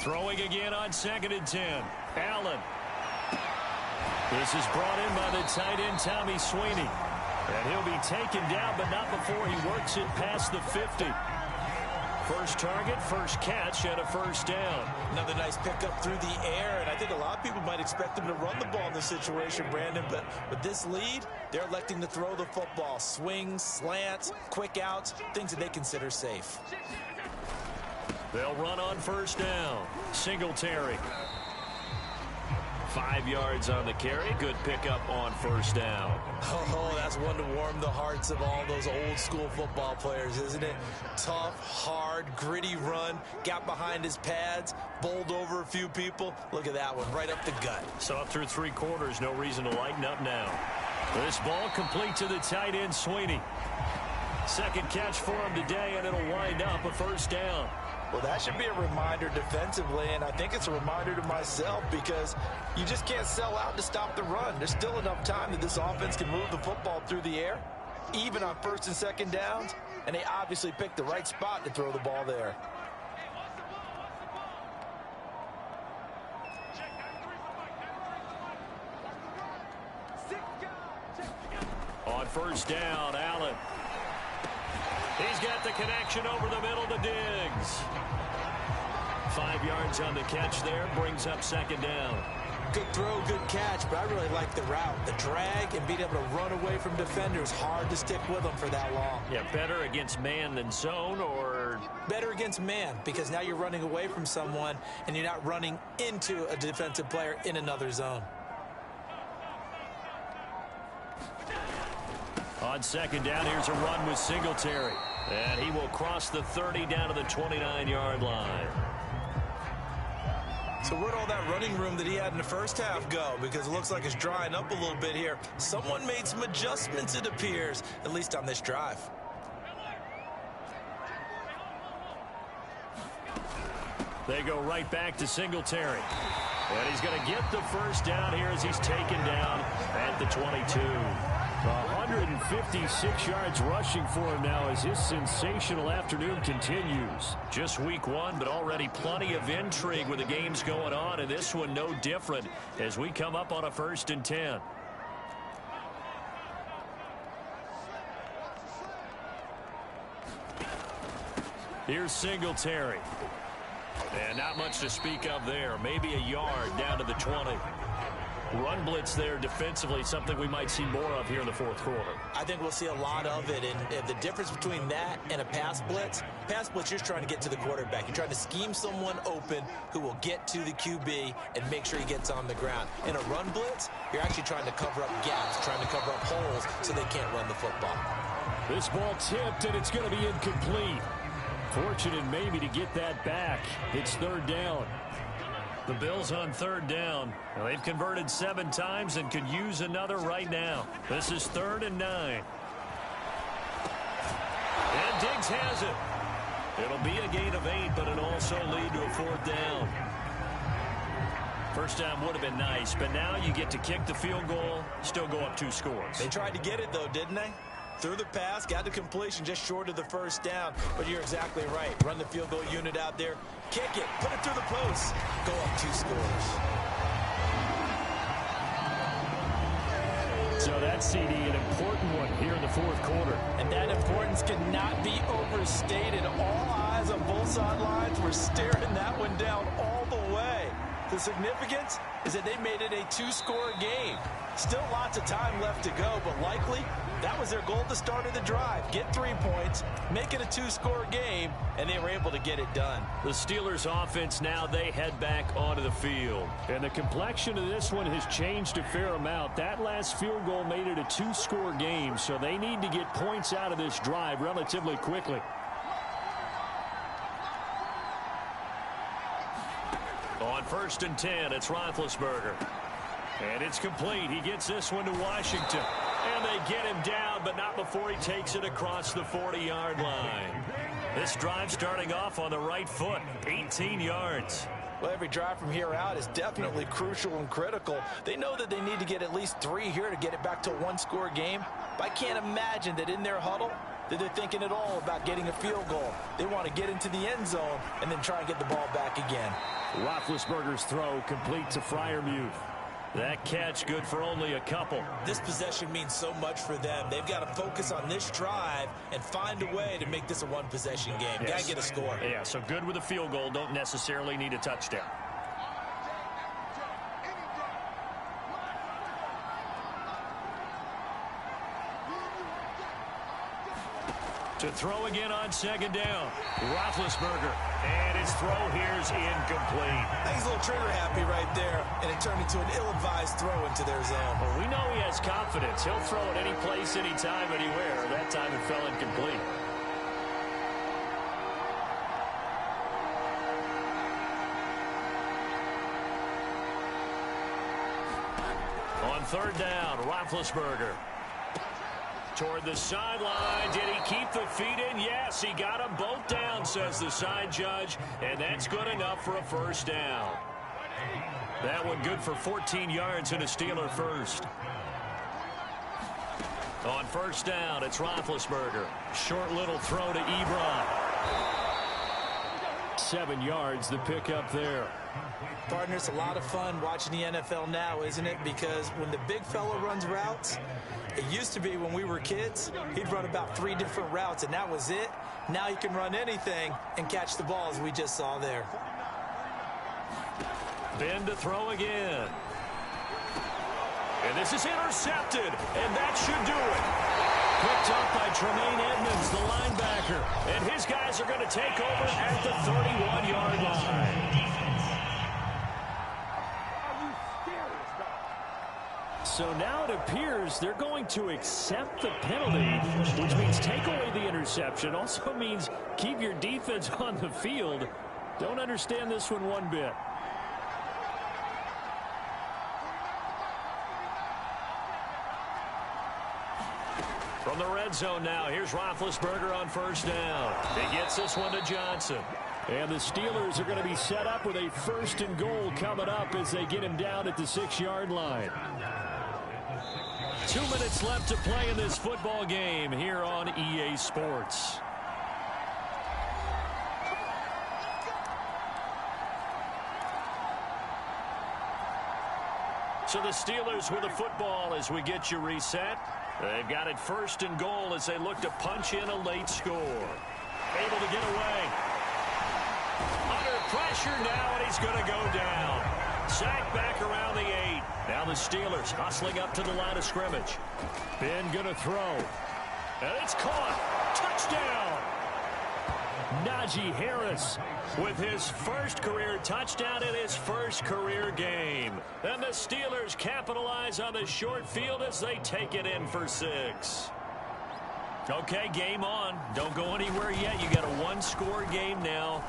Throwing again on 2nd and 10. Allen. This is brought in by the tight end, Tommy Sweeney. And he'll be taken down, but not before he works it past the 50. First target, first catch, and a first down. Another nice pickup through the air, and I think a lot of people might expect him to run the ball in this situation, Brandon, but with this lead, they're electing to throw the football. Swings, slants, quick outs, things that they consider safe. They'll run on first down. Singletary. 5 yards on the carry. Good pickup on first down. Oh, that's one to warm the hearts of all those old school football players, isn't it? Tough, hard, gritty run. Got behind his pads, bowled over a few people. Look at that one, right up the gut. So up through 3 quarters, no reason to lighten up now. This ball complete to the tight end, Sweeney. 2nd catch for him today, and it'll wind up a first down. Well, that should be a reminder defensively, and I think it's a reminder to myself because you just can't sell out to stop the run. There's still enough time that this offense can move the football through the air, even on 1st and 2nd downs, and they obviously picked the right spot to throw the ball there. On first down, Allen. He's got the connection over the middle to Diggs. 5 yards on the catch there, brings up 2nd down. Good throw, good catch, but I really like the route. The drag and being able to run away from defenders, hard to stick with them for that long. Yeah, better against man than zone, or? Better against man, because now you're running away from someone and you're not running into a defensive player in another zone. On 2nd down, here's a run with Singletary. And he will cross the 30 down to the 29-yard line. So where'd all that running room that he had in the first half go? Because it looks like it's drying up a little bit here. Someone made some adjustments, it appears, at least on this drive. They go right back to Singletary. And he's going to get the first down here as he's taken down at the 22. 156 yards rushing for him now as his sensational afternoon continues. Just week 1, but already plenty of intrigue with the games going on, and this one no different as we come up on a 1st and 10. Here's Singletary. And not much to speak of there. Maybe a yard down to the 20. Run blitz there defensively, something we might see more of here in the 4th quarter. I think we'll see a lot of it, and the difference between that and a pass blitz, you're trying to get to the quarterback. You're trying to scheme someone open who will get to the QB and make sure he gets on the ground. In a run blitz, you're actually trying to cover up gaps, trying to cover up holes so they can't run the football. This ball tipped, and it's going to be incomplete. Fortunate maybe to get that back. It's 3rd down. The Bills on third down. Now, they've converted 7 times and could use another right now. This is 3rd and 9. And Diggs has it. It'll be a gain of 8, but it'll also lead to a 4th down. First down would have been nice, but now you get to kick the field goal, still go up 2 scores. They tried to get it, though, didn't they? Threw the pass, got the completion just short of the first down. But you're exactly right. Run the field goal unit out there. Kick it. Put it through the post. Go up 2 scores. So that's, CD, an important one here in the 4th quarter. And that importance cannot be overstated. All eyes on both sidelines were staring that one down all the way. The significance is that they made it a 2-score game. Still lots of time left to go, but likely that was their goal at the start of the drive. Get 3 points, make it a 2-score game, and they were able to get it done. The Steelers offense now, they head back onto the field. And the complexion of this one has changed a fair amount. That last field goal made it a 2-score game, so they need to get points out of this drive relatively quickly. On 1st and 10, it's Roethlisberger. And it's complete. He gets this one to Washington. And they get him down, but not before he takes it across the 40-yard line. This drive starting off on the right foot, 18 yards. Well, every drive from here out is definitely crucial and critical. They know that they need to get at least 3 here to get it back to a 1-score game. But I can't imagine that in their huddle that they're thinking at all about getting a field goal. They want to get into the end zone and then try and get the ball back again. Roethlisberger's throw complete to Freiermuth. That catch good for only a couple. This possession means so much for them. They've got to focus on this drive and find a way to make this a 1-possession game. Yes. Got to get a score. Yeah, so good with a field goal. Don't necessarily need a touchdown. To throw again on 2nd down. Roethlisberger. And his throw here's incomplete. I think he's a little trigger happy right there, and it turned into an ill-advised throw into their zone. Well, we know he has confidence. He'll throw it any place, anytime, anywhere. That time it fell incomplete. On 3rd down, Roethlisberger. Toward the sideline. Did he keep the feet in? Yes, he got them both down, says the side judge. And that's good enough for a 1st down. That one good for 14 yards and a Steeler first. On 1st down, it's Roethlisberger. Short little throw to Ebron. 7 yards, the pickup there. Partner, it's a lot of fun watching the NFL now, isn't it? Because when the big fella runs routes, it used to be when we were kids, he'd run about 3 different routes, and that was it. Now he can run anything and catch the ball, as we just saw there. Ben to throw again. And this is intercepted, and that should do it. Picked up by Tremaine Edmonds, the linebacker. And his guys are going to take over at the 31-yard line. So now it appears they're going to accept the penalty, which means take away the interception. Also means keep your defense on the field. Don't understand this one bit. From the red zone now, here's Roethlisberger on 1st down. He gets this one to Johnson. And the Steelers are going to be set up with a 1st and goal coming up as they get him down at the 6-yard line. 2 minutes left to play in this football game here on EA Sports. So the Steelers with the football as we get you reset. They've got it 1st and goal as they look to punch in a late score. Able to get away. Under pressure now, and he's going to go down. Sacked back around the 8. Now the Steelers hustling up to the line of scrimmage. Ben going to throw. And it's caught. Touchdown. Najee Harris with his first career touchdown in his first career game. And the Steelers capitalize on the short field as they take it in for 6. Okay, game on. Don't go anywhere yet. You got a 1-score game now.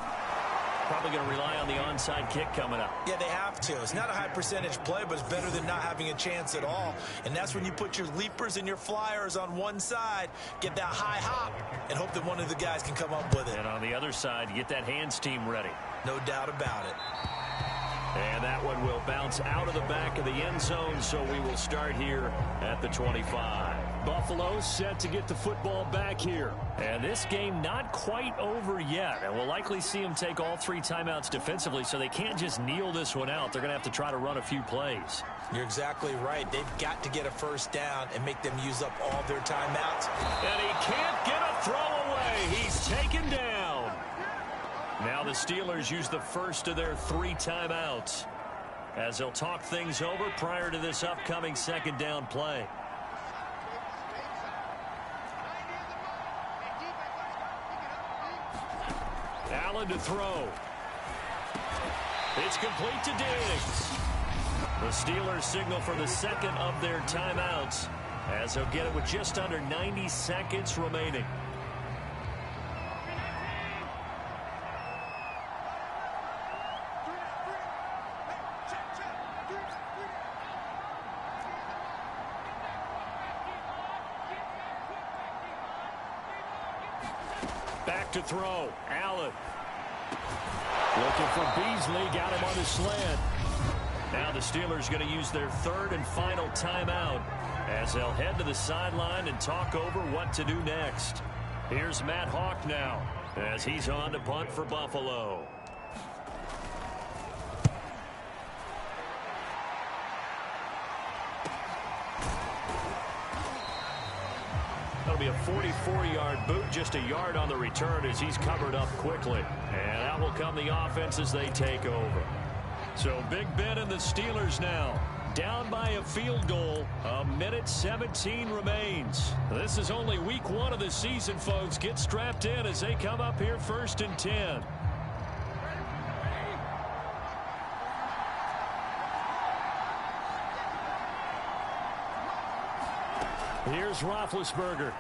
probably going to rely on the onside kick coming up. Yeah, they have to. It's not a high percentage play, but it's better than not having a chance at all. And that's when you put your leapers and your flyers on one side, get that high hop, and hope that one of the guys can come up with it. And on the other side, get that hands team ready. No doubt about it. And that one will bounce out of the back of the end zone, so we will start here at the 25. Buffalo set to get the football back here. And this game not quite over yet. And we'll likely see them take all 3 timeouts defensively, so they can't just kneel this one out. They're going to have to try to run a few plays. You're exactly right. They've got to get a first down and make them use up all their timeouts. And he can't get a throw away. He's taken down. Now the Steelers use the first of their 3 timeouts as they'll talk things over prior to this upcoming second down play. Allen to throw. It's complete to Diggs. The Steelers signal for the second of their timeouts as they'll get it with just under 90 seconds remaining. Back to throw. Allen. Looking for Beasley. Got him on the slant. Now the Steelers going to use their 3rd and final timeout as they'll head to the sideline and talk over what to do next. Here's Matt Hawk now as he's on to punt for Buffalo. That'll be a 44-yard boot, just a yard on the return as he's covered up quickly. And out will come the offense as they take over. So Big Ben and the Steelers now down by a field goal. 1:17 remains. This is only week 1 of the season, folks. Get strapped in as they come up here 1st and 10. Here's Roethlisberger.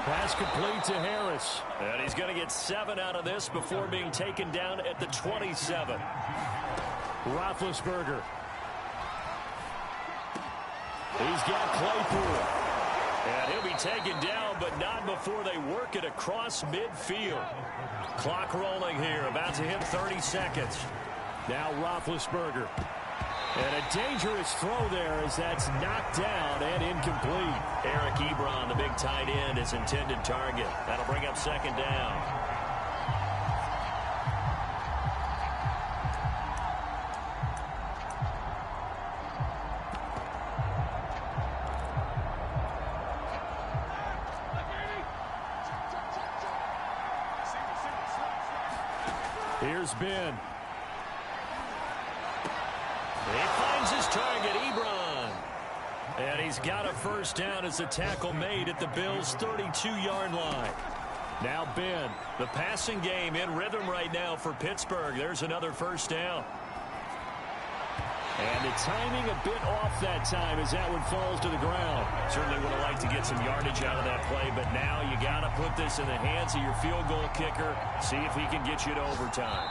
Pass complete to Harris. And he's going to get 7 out of this before being taken down at the 27. Roethlisberger. He's got Claypool. And he'll be taken down, but not before they work it across midfield. Clock rolling here, about to hit 30 seconds. Now Roethlisberger. And a dangerous throw there as that's knocked down and incomplete. Eric Ebron, the big tight end, is intended target. That'll bring up 2nd down. Here's Ben. He finds his target, Ebron. And he's got a first down as the tackle made at the Bills' 32-yard line. Now Ben, the passing game in rhythm right now for Pittsburgh. There's another first down. And the timing a bit off that time as that one falls to the ground. Certainly would have liked to get some yardage out of that play, but now you got to put this in the hands of your field goal kicker. See if he can get you to overtime.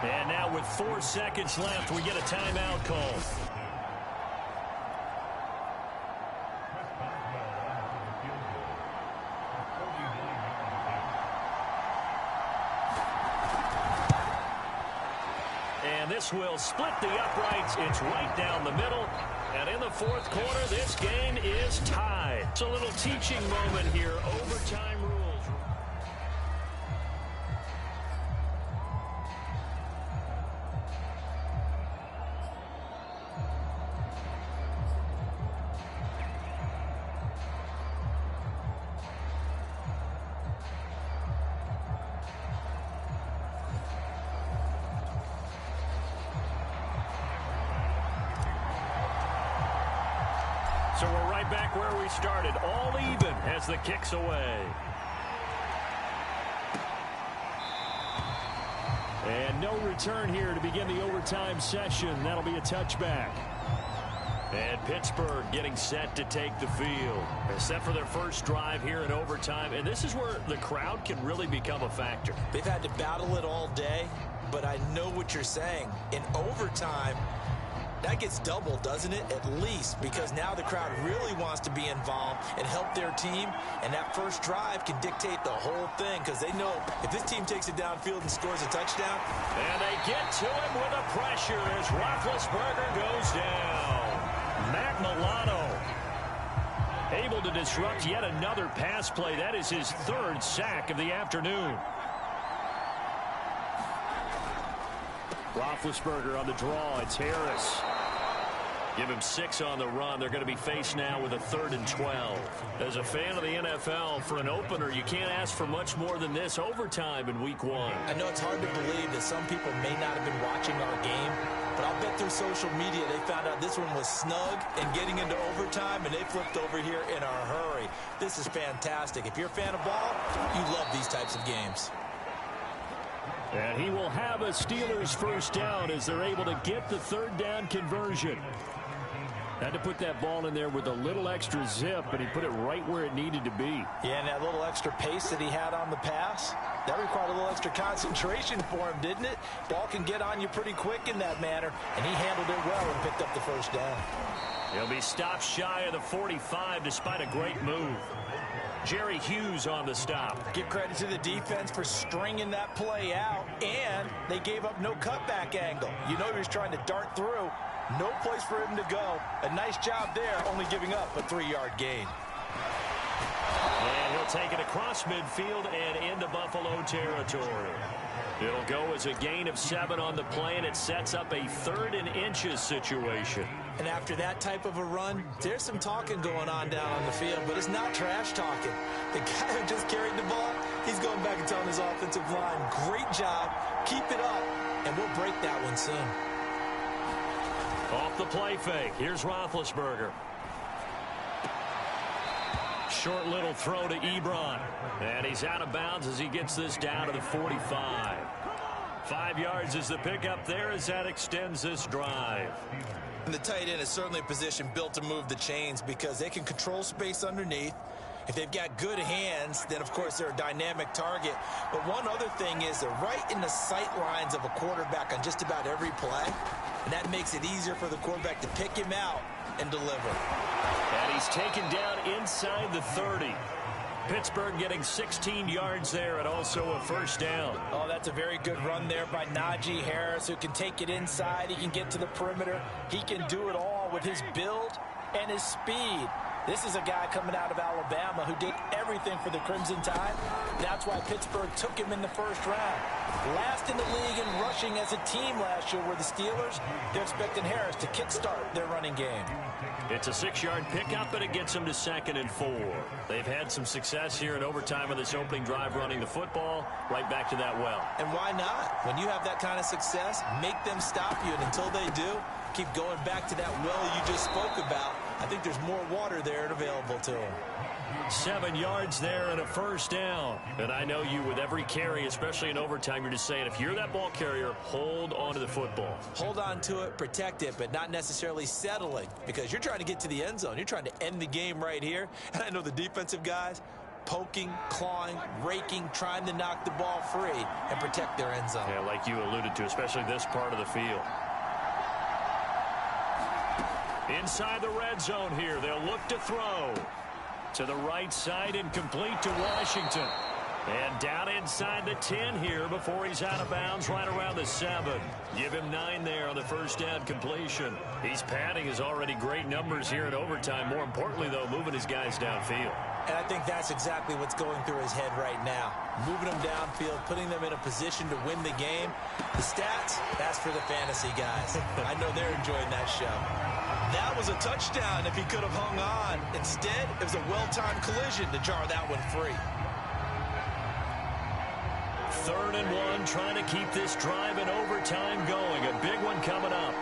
And now with 4 seconds left, we get a timeout call. And this will split the uprights. It's right down the middle. And in the 4th quarter, this game is tied. It's a little teaching moment here. Overtime rules. So we're right back where we started, all even as the kick's away. And no return here to begin the overtime session. That'll be a touchback. And Pittsburgh getting set to take the field. They're set for their first drive here in overtime. And this is where the crowd can really become a factor. They've had to battle it all day, but I know what you're saying. In overtime, that gets doubled, doesn't it? At least, because now the crowd really wants to be involved and help their team. And that first drive can dictate the whole thing because they know if this team takes it downfield and scores a touchdown. And they get to him with the pressure as Roethlisberger goes down. Matt Milano able to disrupt yet another pass play. That is his third sack of the afternoon. Roethlisberger on the draw. It's Harris. Give him 6 on the run. They're going to be faced now with a 3rd and 12. As a fan of the NFL, for an opener, you can't ask for much more than this. Overtime in week 1. I know it's hard to believe that some people may not have been watching our game, but I'll bet through social media they found out this one was snug and getting into overtime, and they flipped over here in a hurry. This is fantastic. If you're a fan of ball, you love these types of games. And he will have a Steelers first down as they're able to get the 3rd down conversion. Had to put that ball in there with a little extra zip, but he put it right where it needed to be. Yeah, and that little extra pace that he had on the pass, that required a little extra concentration for him, didn't it? Ball can get on you pretty quick in that manner, and he handled it well and picked up the first down. He'll be stopped shy of the 45 despite a great move. Jerry Hughes on the stop. Give credit to the defense for stringing that play out, and they gave up no cutback angle. You know he was trying to dart through. No place for him to go. A nice job there, only giving up a 3-yard gain. And he'll take it across midfield and into Buffalo territory. It'll go as a gain of 7 on the play, and it sets up a 3rd and inches situation. And after that type of a run, there's some talking going on down on the field, but it's not trash talking. The guy who just carried the ball, he's going back and telling his offensive line, great job, keep it up, and we'll break that one soon. Off the play fake, here's Roethlisberger. Short little throw to Ebron. And he's out of bounds as he gets this down to the 45. 5 yards is the pickup there as that extends this drive. And the tight end is certainly a position built to move the chains because they can control space underneath. If they've got good hands, then, of course, they're a dynamic target. But one other thing is they're right in the sight lines of a quarterback on just about every play. And that makes it easier for the quarterback to pick him out and deliver. And he's taken down inside the 30. Pittsburgh getting 16 yards there and also a first down. Oh, that's a very good run there by Najee Harris, who can take it inside. He can get to the perimeter. He can do it all with his build and his speed. This is a guy coming out of Alabama who did everything for the Crimson Tide. That's why Pittsburgh took him in the first round. Last in the league in rushing as a team last year were the Steelers. They're expecting Harris to kickstart their running game. It's a 6-yard pickup, and it gets them to 2nd and 4. They've had some success here in overtime on this opening drive running the football. Right back to that well. And why not? When you have that kind of success, make them stop you. And until they do, keep going back to that well you just spoke about. I think there's more water there and available to them. 7 yards there and a first down. And I know you, with every carry, especially in overtime, you're just saying, if you're that ball carrier, hold on to the football. Hold on to it, protect it, but not necessarily settling, because you're trying to get to the end zone. You're trying to end the game right here. And I know the defensive guys poking, clawing, raking, trying to knock the ball free and protect their end zone. Yeah, like you alluded to, especially this part of the field. Inside the red zone here, they'll look to throw. To the right side and complete to Washington. And down inside the 10 here before he's out of bounds right around the 7. Give him 9 there on the first down completion. He's padding his already great numbers here in overtime. More importantly, though, moving his guys downfield. And I think that's exactly what's going through his head right now. Moving them downfield, putting them in a position to win the game. The stats, that's for the fantasy guys. I know they're enjoying that show. That was a touchdown if he could have hung on. Instead, it was a well-timed collision to jar that one free. 3rd and 1, trying to keep this drive in overtime going. A big one coming up.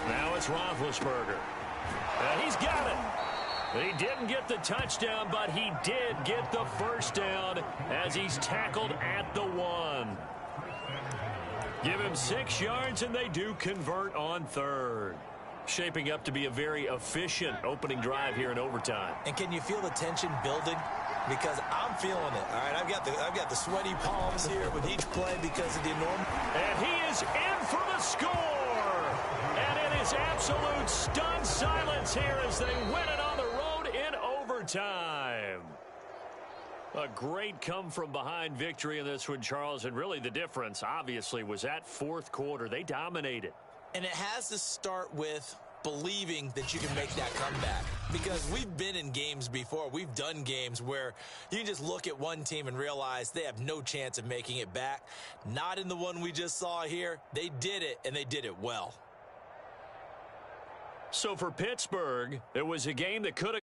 Now it's Roethlisberger. And he's got it. He didn't get the touchdown, but he did get the first down as he's tackled at the 1. Give him 6 yards, and they do convert on third. Shaping up to be a very efficient opening drive here in overtime. And can you feel the tension building? Because I'm feeling it. All right, I've got the sweaty palms here with each play because of the enormous. And he is in for the score. And it is absolute stunned silence here as they win it on the road in overtime. A great come-from-behind victory in this one, Charles. And really the difference, obviously, was that fourth quarter. They dominated. And it has to start with believing that you can make that comeback. Because we've been in games before. We've done games where you can just look at one team and realize they have no chance of making it back. Not in the one we just saw here. They did it, and they did it well. So for Pittsburgh, it was a game that could have